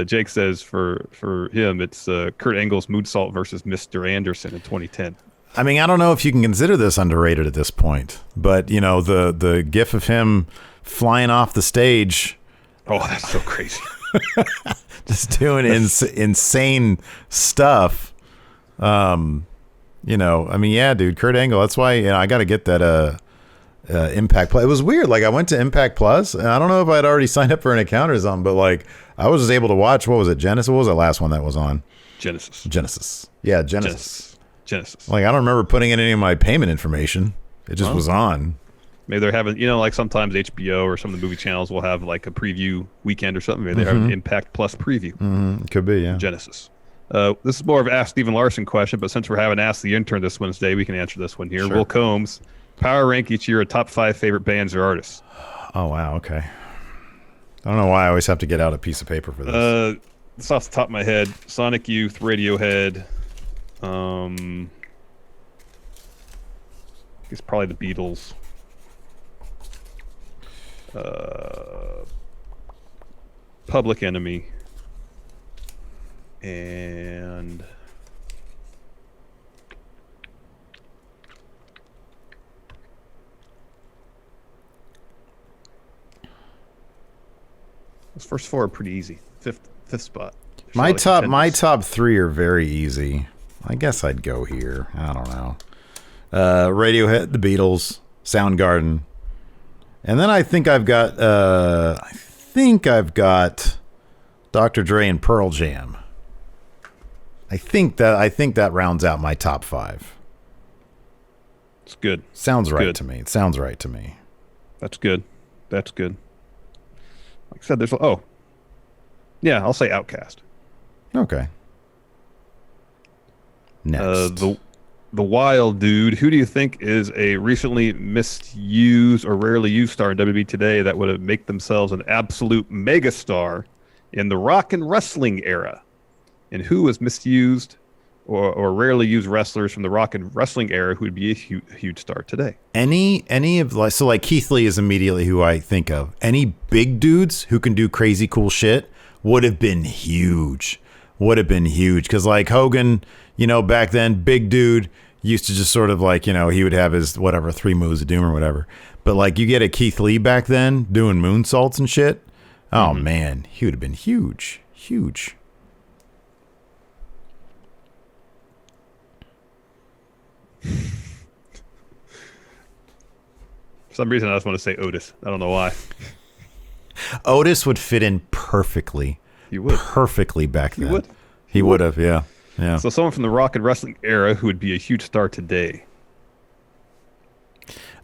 Jake says for him, it's Kurt Angle's moonsault versus Mr. Anderson in 2010. I mean, I don't know if you can consider this underrated at this point, but you know, the gif of him flying off the stage. Oh, that's so crazy. Just doing insane stuff. You know, I mean, yeah, dude, Kurt Angle. That's why, you know, I got to get that Impact Plus. It was weird. Like, I went to Impact Plus, and I don't know if I'd already signed up for an account or something, but like, I was just able to watch. What was it? Genesis. What was the last one that was on? Genesis. Yeah, Genesis. Like, I don't remember putting in any of my payment information. It just was on. Maybe they're having, you know, like sometimes HBO or some of the movie channels will have like a preview weekend or something. Maybe they have an Impact Plus preview. Could be, yeah. Genesis. This is more of an Ask Stephen Larson question, but since we're having Ask the Intern this Wednesday, we can answer this one here. Sure. Will Combs, power rank each year a top 5 favorite bands or artists. Oh, wow. Okay. I don't know why I always have to get out a piece of paper for this. This off the top of my head, Sonic Youth, Radiohead, I guess probably the Beatles. Public Enemy, and those first 4 are pretty easy. Fifth spot. My top 3 are very easy. I guess I'd go here. I don't know. Radiohead, the Beatles, Soundgarden. And then I think I've got Dr. Dre and Pearl Jam. I think that rounds out my top 5. It's good. Sounds right to me. It sounds right to me. That's good. Like I said, I'll say Outkast. Okay. Next. The Wild Dude, who do you think is a recently misused or rarely used star in WWE today that would have make themselves an absolute megastar in the rock and wrestling era? And who was misused or rarely used wrestlers from the rock and wrestling era who would be a huge star today? Any of like Keith Lee is immediately who I think of. Any big dudes who can do crazy cool shit would have been huge. Because like Hogan, you know, back then, big dude used to just sort of like, you know, he would have his whatever 3 moves of doom or whatever. But like you get a Keith Lee back then doing moonsaults and shit. Oh man, he would have been huge. For some reason, I just want to say Otis. I don't know why. Otis would fit in perfectly. He would. Perfectly back then. He would have, yeah. So someone from the rock and wrestling era who would be a huge star today.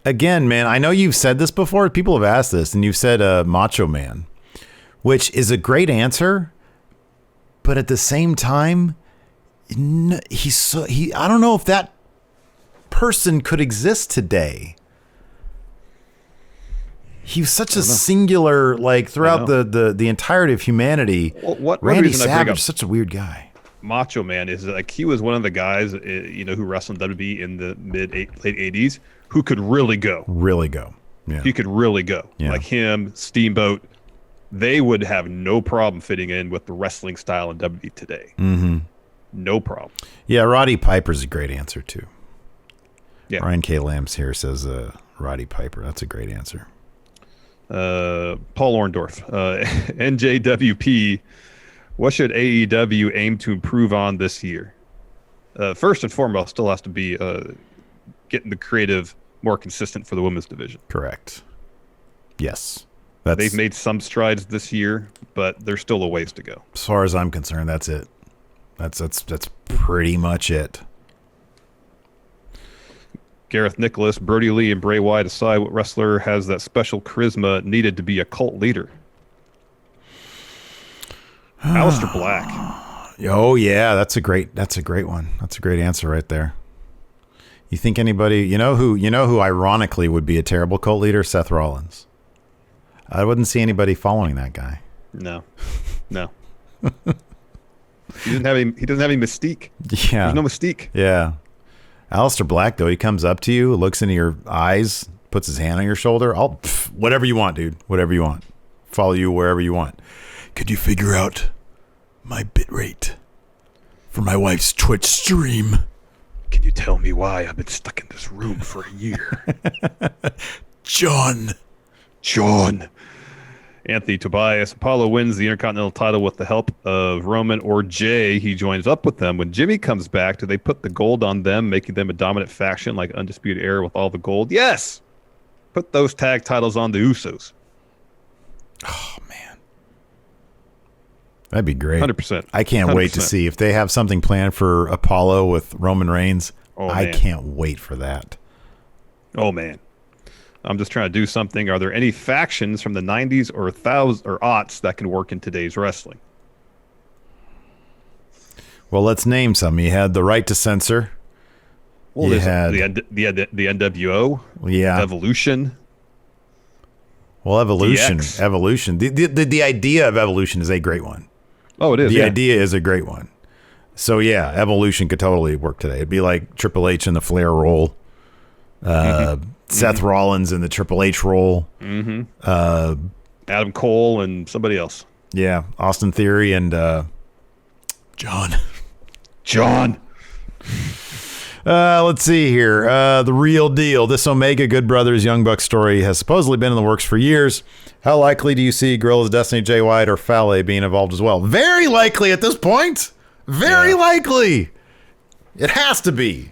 Again, man, I know you've said this before. People have asked this, and you've said Macho Man, which is a great answer. But at the same time, I don't know if that person could exist today. He was such a singular, like throughout the entirety of humanity. Well, Randy Savage, such a weird guy. Macho Man is like he was one of the guys, you know, who wrestled in WWE in the late 80s who could really go. Yeah. He could really go. Yeah. Like him, Steamboat, they would have no problem fitting in with the wrestling style in WWE today. Mm-hmm. No problem. Yeah, Roddy Piper's a great answer too. Yeah. Ryan K. Lambs here says Roddy Piper. That's a great answer. Paul Orndorff, NJWP. What should AEW aim to improve on this year? first and foremost, still has to be getting the creative more consistent for the women's division. Correct. Yes. They've made some strides this year, but there's still a ways to go. As far as I'm concerned, that's it. That's pretty much it. Gareth Nicholas, Brody Lee, and Bray Wyatt decide what wrestler has that special charisma needed to be a cult leader. Aleister Black. Oh yeah, that's a great one. That's a great answer right there. You think anybody, you know who ironically would be a terrible cult leader? Seth Rollins. I wouldn't see anybody following that guy. No. He doesn't have any mystique. Yeah. There's no mystique. Yeah. Aleister Black, though, he comes up to you, looks into your eyes, puts his hand on your shoulder. Whatever you want, dude. Whatever you want. Follow you wherever you want. Could you figure out my bit rate for my wife's Twitch stream? Can you tell me why I've been stuck in this room for a year? John. Anthony Tobias. Apollo wins the Intercontinental title with the help of Roman or Jay. He joins up with them. When Jimmy comes back, do they put the gold on them, making them a dominant faction like Undisputed Era with all the gold? Yes! Put those tag titles on the Usos. Oh, man. That'd be great. 100%. I can't 100%. wait to see if they have something planned for Apollo with Roman Reigns. Oh, I man. can't wait for that. Oh, man. I'm just trying to do something. Are there any factions from the 90s or aughts that can work in today's wrestling? Well, let's name some. You had the Right to Censor. Well, you there's had the NWO. Yeah. Evolution. Well, Evolution. DX. Evolution. The idea of Evolution is a great one. Oh, it is. The yeah. idea is a great one. So, yeah, Evolution could totally work today. It'd be like Triple H in the Flair role. Seth Rollins in the Triple H role. Adam Cole and somebody else. Yeah, Austin Theory and John. Let's see here. The real deal. This Omega Good Brothers Young Bucks story has supposedly been in the works for years. How likely do you see Gorilla's Destiny, Jay White, or Fale being involved as well? Very likely at this point. Very likely. It has to be.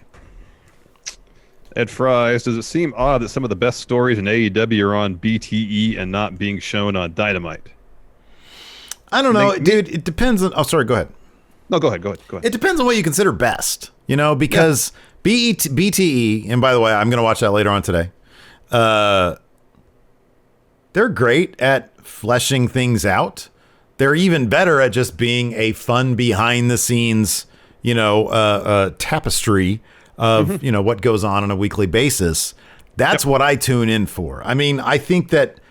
Ed Fries, does it seem odd that some of the best stories in AEW are on BTE and not being shown on Dynamite? I don't know, dude. It depends on. Oh, sorry. Go ahead. No, go ahead. It depends on what you consider best, because BTE, and by the way, I'm going to watch that later on today. They're great at fleshing things out. They're even better at just being a fun behind the scenes, tapestry of, what goes on a weekly basis. That's what I tune in for. I mean, I think that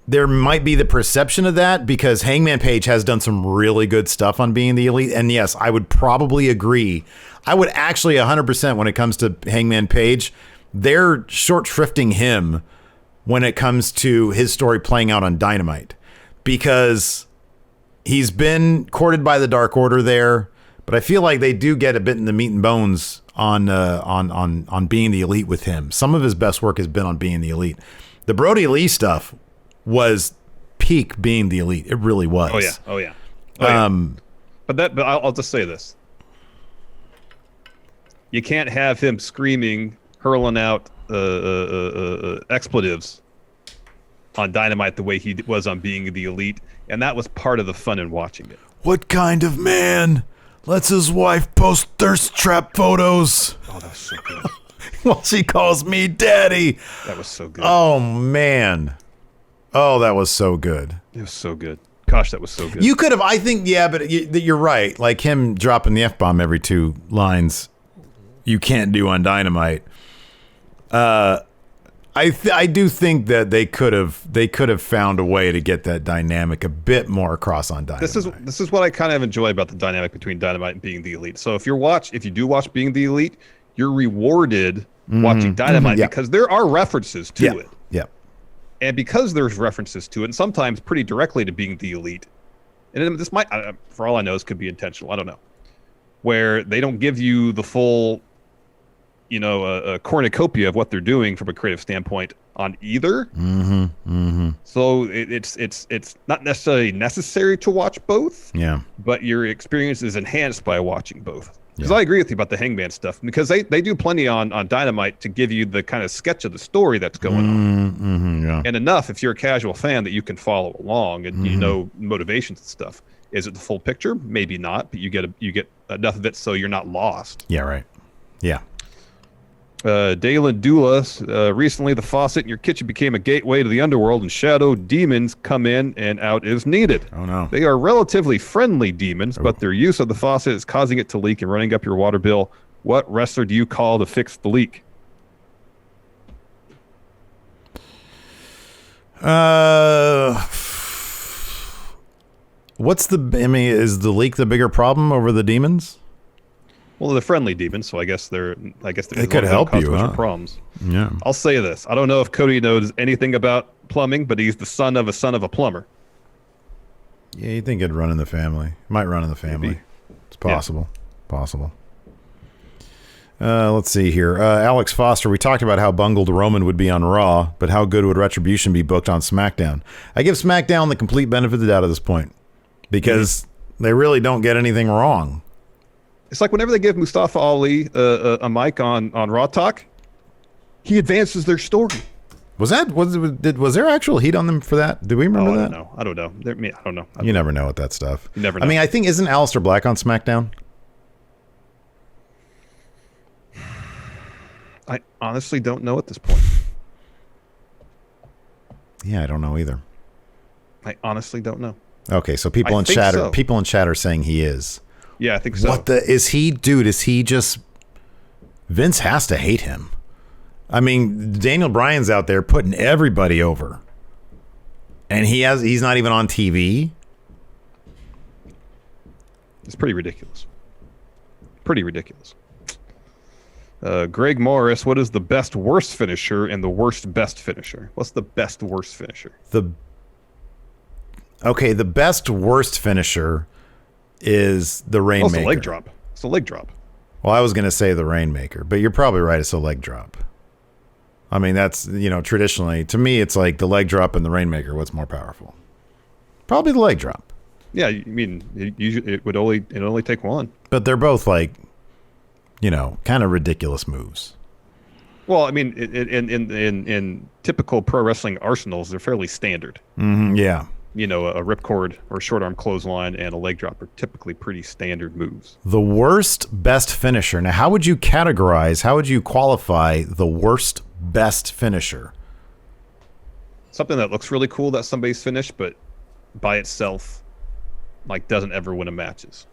there might be the perception of that because Hangman Page has done some really good stuff on Being the Elite. And yes, I would probably agree. I would actually 100% when it comes to Hangman Page, they're short shrifting him when it comes to his story playing out on Dynamite because he's been courted by the Dark Order there. But I feel like they do get a bit in the meat and bones on Being the Elite with him. Some of his best work has been on Being the Elite. The Brody Lee stuff was peak Being the Elite. It really was. Oh yeah. But I'll just say this: you can't have him screaming, hurling out expletives on Dynamite the way he was on Being the Elite, and that was part of the fun in watching it. What kind of man lets his wife post thirst trap photos? Oh, that was so good. Well, she calls me daddy. That was so good. Oh, man. Oh, that was so good. It was so good. Gosh, that was so good. You could have, I think, but you're right. Like him dropping the F-bomb every 2 lines, you can't do on Dynamite. I do think that they could have found a way to get that dynamic a bit more across on Dynamite. This is what I kind of enjoy about the dynamic between Dynamite and Being the Elite. So if you do watch Being the Elite, you're rewarded watching Dynamite because there are references to it. Yeah. And because there's references to it, and sometimes pretty directly to Being the Elite, and this might, for all I know, this could be intentional. I don't know. Where they don't give you the full, a cornucopia of what they're doing from a creative standpoint on either. So it's not necessarily necessary to watch both. Yeah. But your experience is enhanced by watching both. Because I agree with you about the Hangman stuff, because they do plenty on Dynamite to give you the kind of sketch of the story that's going on. Yeah. And enough if you're a casual fan that you can follow along and you know motivations and stuff. Is it the full picture? Maybe not, but you get enough of it so you're not lost. Yeah, right. Yeah. Dalen Dula, recently the faucet in your kitchen became a gateway to the underworld, and shadow demons come in and out as needed. Oh, no. They are relatively friendly demons, but their use of the faucet is causing it to leak and running up your water bill. What wrestler do you call to fix the leak? Is the leak the bigger problem over the demons? Well, they're friendly demons, so I guess they could help you, huh? Problems. Yeah. I'll say this: I don't know if Cody knows anything about plumbing, but he's the son of a plumber. Yeah, you think it'd run in the family? Might run in the family. Maybe. It's possible. Yeah. Possible. Let's see here. Alex Foster, we talked about how bungled Roman would be on Raw, but how good would Retribution be booked on SmackDown? I give SmackDown the complete benefit of the doubt at this point, because they really don't get anything wrong. It's like whenever they give Mustafa Ali a mic on Raw Talk, he advances their story. Was there actual heat on them for that? Do we remember that? I don't know. I don't know. You never know with that stuff. You never know. I mean, I think, isn't Aleister Black on SmackDown? I honestly don't know at this point. Yeah, I don't know either. I honestly don't know. Okay, so people in chat are saying he is. Yeah, I think so. Is he just, Vince has to hate him. I mean, Daniel Bryan's out there putting everybody over. And he's not even on TV. It's pretty ridiculous. Greg Morris, what is the best worst finisher and the worst best finisher? What's the best worst finisher? The best worst finisher is the Rainmaker. It's a leg drop. It's a leg drop. Well, I was going to say the Rainmaker, but you're probably right. It's a leg drop. I mean, that's, traditionally, to me, it's like the leg drop and the Rainmaker. What's more powerful? Probably the leg drop. Yeah, I mean, it would only take one. But they're both like, kind of ridiculous moves. Well, I mean, in typical pro wrestling arsenals, they're fairly standard. Yeah. A ripcord or short arm clothesline and a leg drop are typically pretty standard moves. The worst best finisher. Now, how would you qualify the worst best finisher? Something that looks really cool that somebody's finished, but by itself, doesn't ever win a matches.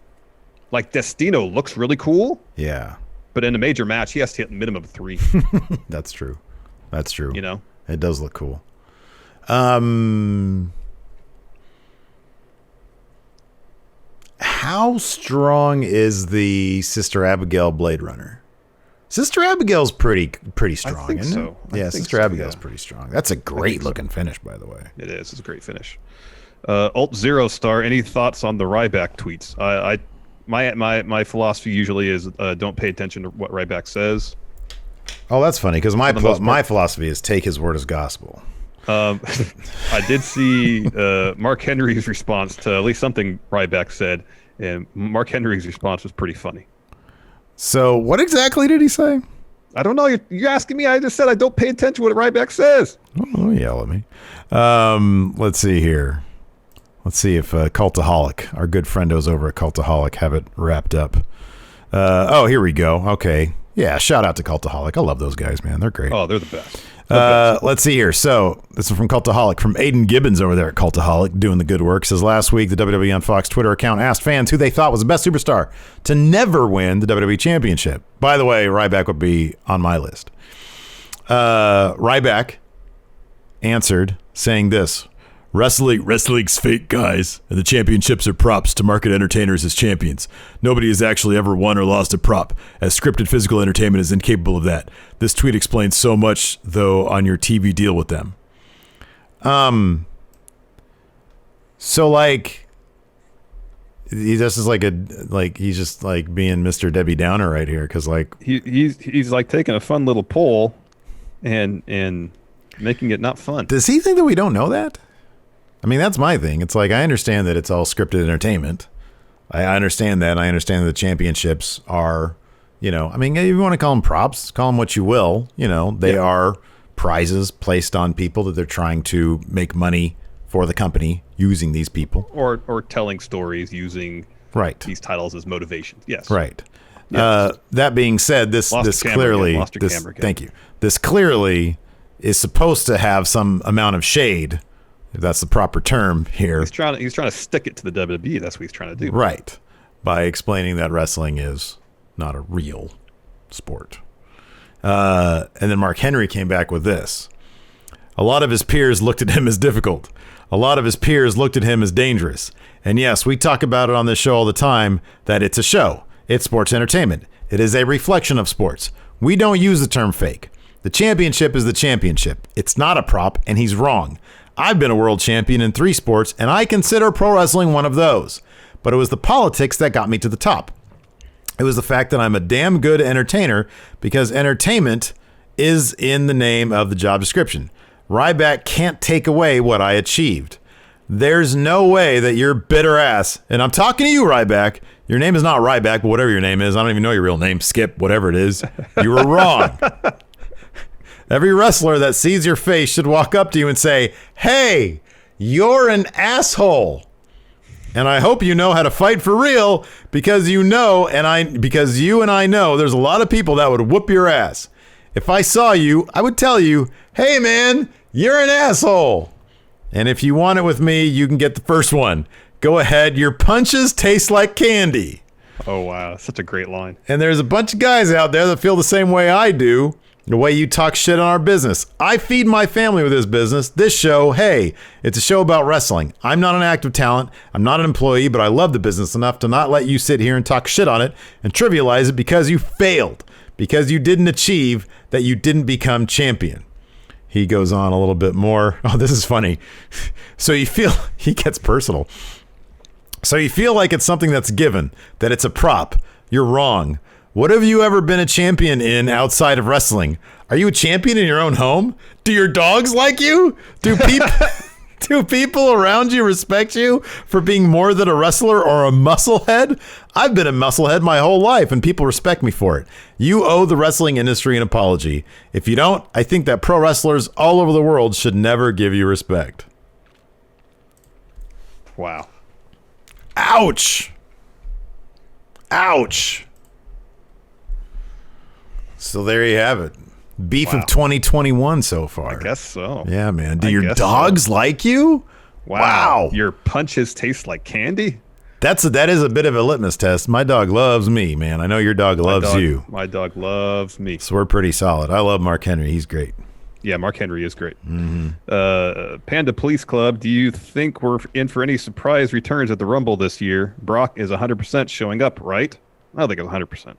Like Destino looks really cool. Yeah. But in a major match, he has to hit a minimum of 3. That's true. It does look cool. How strong is the Sister Abigail Blade Runner? Sister Abigail's pretty strong, I think isn't so. it? Yeah, Sister Abigail's pretty strong. That's a great looking finish, by the way. It is. It's a great finish. Alt Zero Star, any thoughts on the Ryback tweets? My philosophy usually is don't pay attention to what Ryback says. Oh, that's funny, because my philosophy is take his word as gospel. I did see Mark Henry's response to at least something Ryback said, and Mark Henry's response was pretty funny. So what exactly did he say? I don't know. You're asking me. I just said I don't pay attention to what Ryback says. Don't yell at me. Let's see here. Let's see if Cultaholic, our good friendos over at Cultaholic, have it wrapped up. Here we go. Okay. Yeah, shout out to Cultaholic. I love those guys, man. They're great. Oh, they're the best. Let's see here. So this is from Cultaholic, from Aiden Gibbons over there at Cultaholic, doing the good work. Says last week the WWE on Fox Twitter account asked fans who they thought was the best superstar to never win the WWE Championship. By the way, Ryback would be on my list. Ryback answered saying this: Wrestling's fake, guys, and the championships are props to market entertainers as champions. Nobody has actually ever won or lost a prop, as scripted physical entertainment is incapable of that. This tweet explains so much, though, on your TV deal with them. So he just is he's just being Mr. Debbie Downer right here, because he's taking a fun little poll and making it not fun. Does he think that we don't know that? I mean, that's my thing. It's I understand that it's all scripted entertainment, I understand that. I understand that the championships are, I mean, if you want to call them props, call them what you will. They are prizes placed on people that they're trying to make money for the company using these people. Or telling stories using these titles as motivation. Yes. Right. Yes. That being said, this clearly, thank you. This clearly is supposed to have some amount of shade, if that's the proper term here. He's trying to stick it to the WWE. That's what he's trying to do. Right. By explaining that wrestling is not a real sport. And then Mark Henry came back with this. A lot of his peers looked at him as difficult. A lot of his peers looked at him as dangerous. And yes, we talk about it on this show all the time, that it's a show. It's sports entertainment. It is a reflection of sports. We don't use the term fake. The championship is the championship. It's not a prop, and he's wrong. I've been a world champion in 3 sports, and I consider pro wrestling one of those. But it was the politics that got me to the top. It was the fact that I'm a damn good entertainer, because entertainment is in the name of the job description. Ryback can't take away what I achieved. There's no way that your bitter ass, and I'm talking to you, Ryback. Your name is not Ryback, but whatever your name is, I don't even know your real name, Skip, whatever it is. You were wrong. Every wrestler that sees your face should walk up to you and say, hey, you're an asshole. And I hope you know how to fight for real, because you and I know there's a lot of people that would whoop your ass. If I saw you, I would tell you, hey man, you're an asshole. And if you want it with me, you can get the first one. Go ahead. Your punches taste like candy. Oh, wow. Such a great line. And there's a bunch of guys out there that feel the same way I do, the way you talk shit on our business. I feed my family with this business. This show, hey, it's a show about wrestling. I'm not an active talent. I'm not an employee, but I love the business enough to not let you sit here and talk shit on it and trivialize it because you failed, because you didn't achieve, that you didn't become champion. He goes on a little bit more. Oh, this is funny. So you feel, he gets personal. So you feel like it's something that's given, that it's a prop. You're wrong. What have you ever been a champion in outside of wrestling? Are you a champion in your own home? Do your dogs like you? Do people around you respect you for being more than a wrestler or a musclehead? I've been a musclehead my whole life, and people respect me for it. You owe the wrestling industry an apology. If you don't, I think that pro wrestlers all over the world should never give you respect. Wow. Ouch. Ouch. So there you have it. Beef of 2021 so far. I guess so. Yeah, man. Do your dogs like you? Wow. Your punches taste like candy? That is a bit of a litmus test. My dog loves me, man. I know your dog loves you. My dog loves me. So we're pretty solid. I love Mark Henry. He's great. Yeah, Mark Henry is great. Panda Police Club, do you think we're in for any surprise returns at the Rumble this year? Brock is 100% showing up, right? I don't think it's 100%.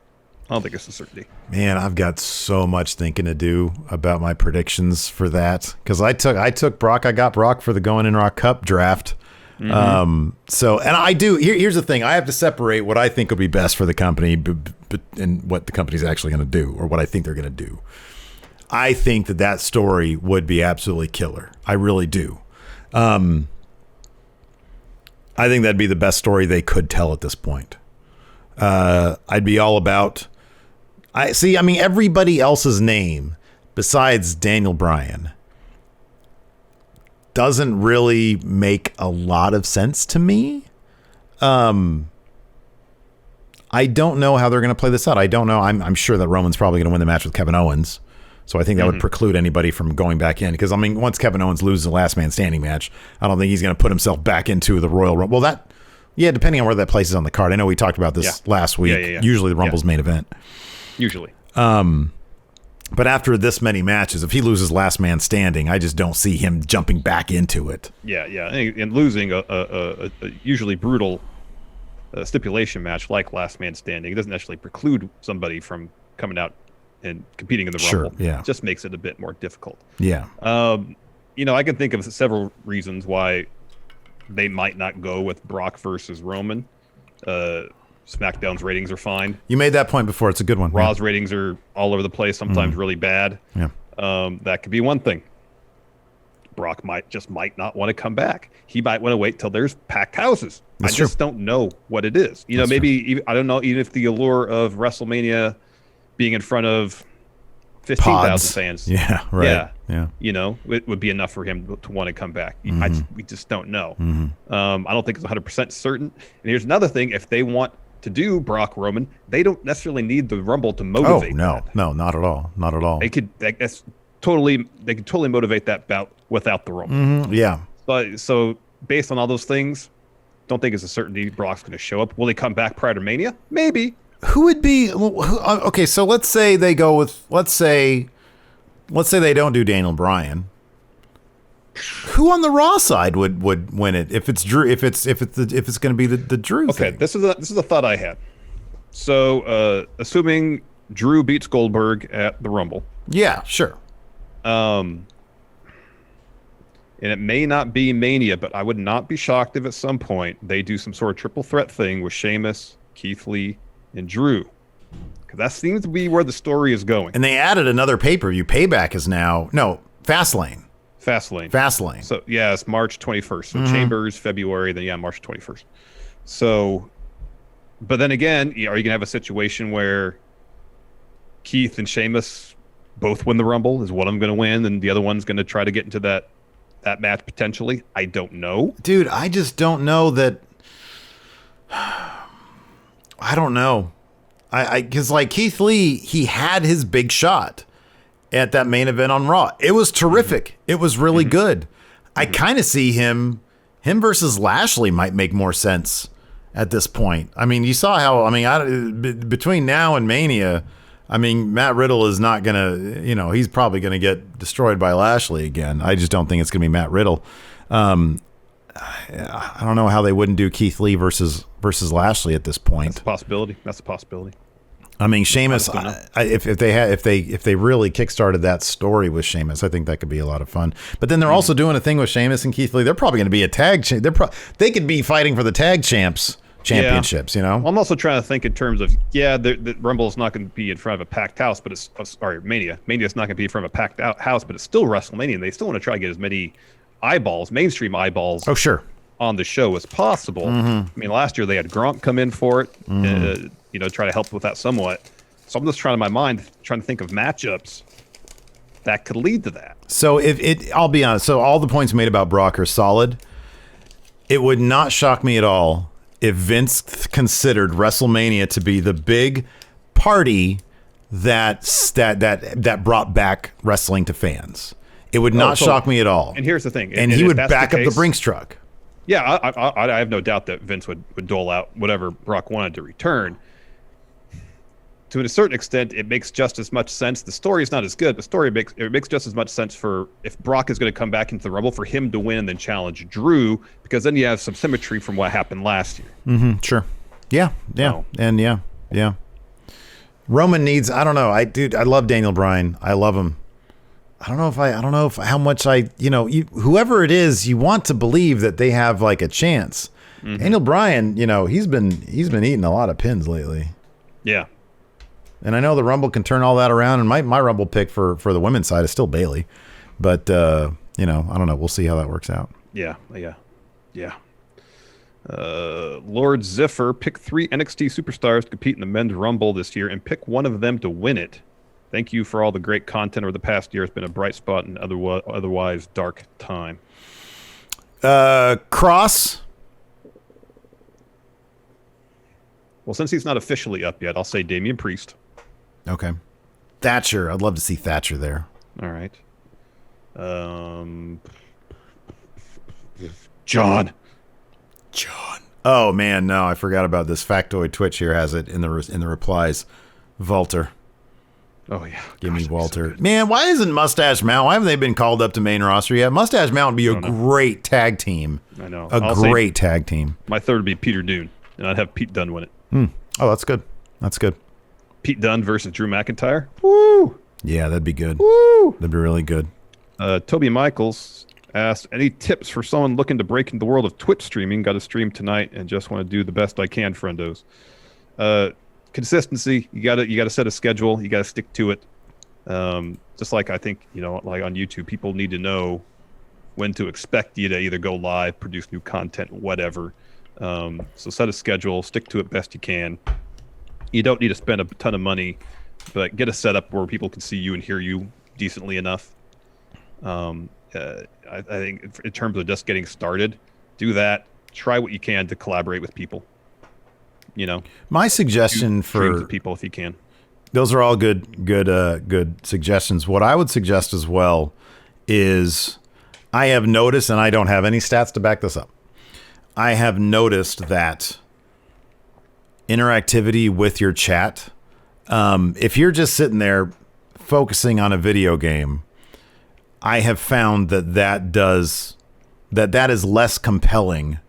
I don't think it's a certainty. Man, I've got so much thinking to do about my predictions for that, because I took Brock. I got Brock for the Going in Rock Cup draft. So, and I do. Here's the thing: I have to separate what I think would be best for the company, and what the company's actually going to do, or what I think they're going to do. I think that story would be absolutely killer. I really do. I think that'd be the best story they could tell at this point. I'd be all about. I mean, everybody else's name besides Daniel Bryan doesn't really make a lot of sense to me. I don't know how they're going to play this out. I don't know. I'm sure that Roman's probably going to win the match with Kevin Owens. So I think that would preclude anybody from going back in. Because, I mean, once Kevin Owens loses the last man standing match, I don't think he's going to put himself back into the Royal Rumble. Well, depending on where that places on the card. I know we talked about this last week. Yeah. Usually the Rumble's main event. Usually. But after this many matches, if he loses last man standing, I just don't see him jumping back into it. Yeah. And losing a usually brutal stipulation match like last man standing, it doesn't actually preclude somebody from coming out and competing in the Rumble. Yeah. It just makes it a bit more difficult. Yeah. I can think of several reasons why they might not go with Brock versus Roman. SmackDown's ratings are fine. You made that point before. It's a good one. Raw's ratings are all over the place, sometimes really bad. Yeah. That could be one thing. Brock might not want to come back. He might want to wait till there's packed houses. That's I true. just don't know what it is. You know, maybe even, I don't know even if the allure of WrestleMania being in front of 15,000 fans. Yeah, right. Yeah. You know, it would be enough for him to want to come back. We just don't know. Mm-hmm. I don't think it's 100% certain. And here's another thing. If they want to do Brock Roman, they don't necessarily need the Rumble to motivate that. No, not at all. Not at all. They could totally motivate that bout without the Rumble. Mm-hmm. Yeah. So based on all those things, don't think it's a certainty Brock's going to show up. Will he come back prior to Mania? Maybe. Who would be okay? So let's say they go with let's say they don't do Daniel Bryan. Who on the Raw side would win it if it's Drew? If it's going to be the Drew Okay, thing? this is a thought I had. So assuming Drew beats Goldberg at the Rumble, Yeah, sure. and it may not be Mania, but I would not be shocked if at some point they do some sort of triple threat thing with Sheamus, Keith Lee, and Drew. Because that seems to be where the story is going. And they added another pay-per-view. Payback is now Fastlane. Fastlane. So yeah, it's March 21st. So Chambers, February, then March 21st. So, but then again, are you gonna have a situation where Keith and Sheamus both win the Rumble? Is one of them gonna win, and the other one's gonna try to get into that match potentially? I don't know, Dude, I just don't know that. I don't know. Because like Keith Lee, he had his big shot at that main event on Raw. It was terrific. It was really good. I kind of see him versus Lashley might make more sense at this point. I mean, you saw how, between now and Mania, I mean, Matt Riddle is not going to, he's probably going to get destroyed by Lashley again. I just don't think it's going to be Matt Riddle. I don't know how they wouldn't do Keith Lee versus Lashley at this point. That's a possibility. I mean, Sheamus. If they really kickstarted that story with Sheamus, I think that could be a lot of fun. But then they're also doing a thing with Sheamus and Keith Lee. They're probably going to be a tag. They could be fighting for the tag championships. You know. Well, I'm also trying to think in terms of the Rumble is not going to be in front of a packed house, but it's Mania. Mania is not going to be in front of a packed house, but it's still WrestleMania. And they still want to try to get as many mainstream eyeballs. Oh, sure. On the show as possible. I mean, last year they had Gronk come in for it, try to help with that somewhat. So I'm just trying to think of matchups that could lead to that. So I'll be honest. So all the points made about Brock are solid. It would not shock me at all if Vince considered WrestleMania to be the big party that brought back wrestling to fans. It would not shock me at all. And here's the thing. And he would back up the Brinks truck. Yeah, I have no doubt that Vince would dole out whatever Brock wanted to return. To a certain extent, it makes just as much sense. The story is not as good. The story makes just as much sense for if Brock is going to come back into the Rumble for him to win and then challenge Drew, because then you have some symmetry from what happened last year. Mm-hmm, sure. Yeah. No. And yeah. Roman needs, I don't know. I love Daniel Bryan. I love him. I don't know if how much whoever it is, you want to believe that they have like a chance. Daniel Bryan, he's been eating a lot of pins lately. Yeah. And I know the Rumble can turn all that around, and my Rumble pick for the women's side is still Bayley. But I don't know. We'll see how that works out. Yeah. Lord Ziffer, pick 3 NXT superstars to compete in the men's Rumble this year and pick one of them to win it. Thank you for all the great content over the past year. It's been a bright spot in otherwise dark time. Cross. Well, since he's not officially up yet, I'll say Damian Priest. Okay. Thatcher. I'd love to see Thatcher there. All right. John. Oh man, no, I forgot about this. Factoid Twitch here has it in the replies. Walter. Oh yeah, give me Walter. Man, why isn't Mustache Mountain? Why haven't they been called up to main roster yet? Mustache Mountain would be a great tag team. I know. A great tag team. My third would be Peter Dune, and I'd have Pete Dunne win it. Oh, that's good. Pete Dunne versus Drew McIntyre. Woo! Yeah, that'd be good. Woo! That'd be really good. Toby Michaels asked, any tips for someone looking to break into the world of Twitch streaming? Got a stream tonight and just want to do the best I can, friendos. Consistency. You gotta set a schedule. You gotta stick to it. Just like I think, like on YouTube, people need to know when to expect you to either go live, produce new content, whatever. So set a schedule, stick to it best you can. You don't need to spend a ton of money, but get a setup where people can see you and hear you decently enough. I think in terms of just getting started, do that. Try what you can to collaborate with people. My suggestion for people, if you can. Those are all good suggestions. What I would suggest as well is, I have noticed, and I don't have any stats to back this up, I have noticed that interactivity with your chat, if you're just sitting there focusing on a video game, I have found that is less compelling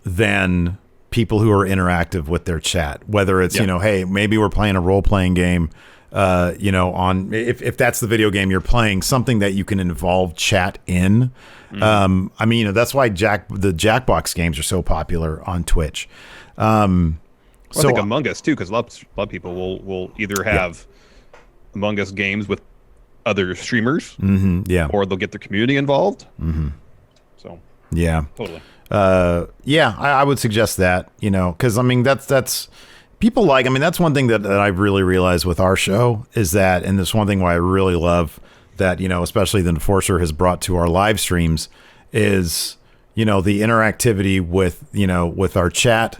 than people who are interactive with their chat, whether it's, hey, maybe we're playing a role-playing game, on, if that's the video game you're playing, something that you can involve chat in. That's why the Jackbox games are so popular on Twitch. I think Among Us too, because a lot of people will either have Among Us games with other streamers, or they'll get their community involved. So totally. I would suggest that, because that's people like, that's one thing that I've really realized with our show is that, and this one thing why I really love that, especially the Enforcer has brought to our live streams is, the interactivity with our chat.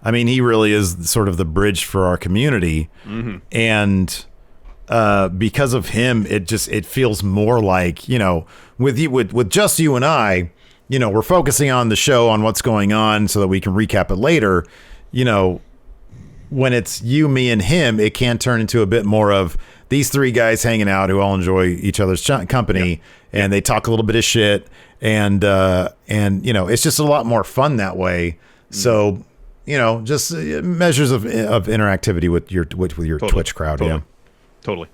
He really is sort of the bridge for our community. And because of him, it feels more like, with just you and I, we're focusing on the show, on what's going on so that we can recap it later. When it's you, me, and him, it can turn into a bit more of these three guys hanging out who all enjoy each other's company, and they talk a little bit of shit, and it's just a lot more fun that way. So, just measures of interactivity with your Twitch crowd. Totally.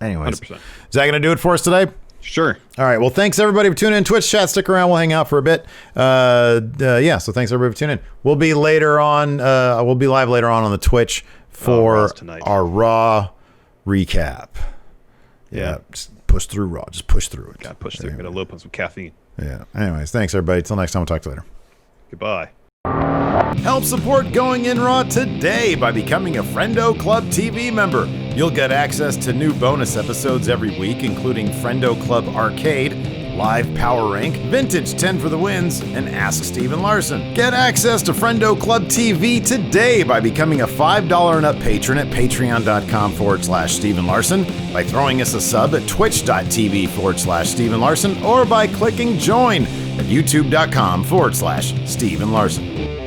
Anyways, 100%. Is that going to do it for us today? Sure. All right. Well, thanks everybody for tuning in. Twitch chat, stick around. We'll hang out for a bit. So thanks everybody for tuning in. We'll be later on. We'll be live later on the Twitch for our Raw recap. Yeah. Just push through Raw. Just push through it. Got to push through. Got to load up some caffeine. Yeah. Anyways, thanks everybody. Till next time. We'll talk to you later. Goodbye. Help support Going In Raw today by becoming a Friendo Club TV member. You'll get access to new bonus episodes every week, including Friendo Club Arcade, Live Power Rank, Vintage 10 for the Wins, and Ask Steven Larson. Get access to Friendo Club TV today by becoming a $5 and up patron at patreon.com/Steven Larson, by throwing us a sub at twitch.tv/Steven Larson, or by clicking join at youtube.com/Steven Larson.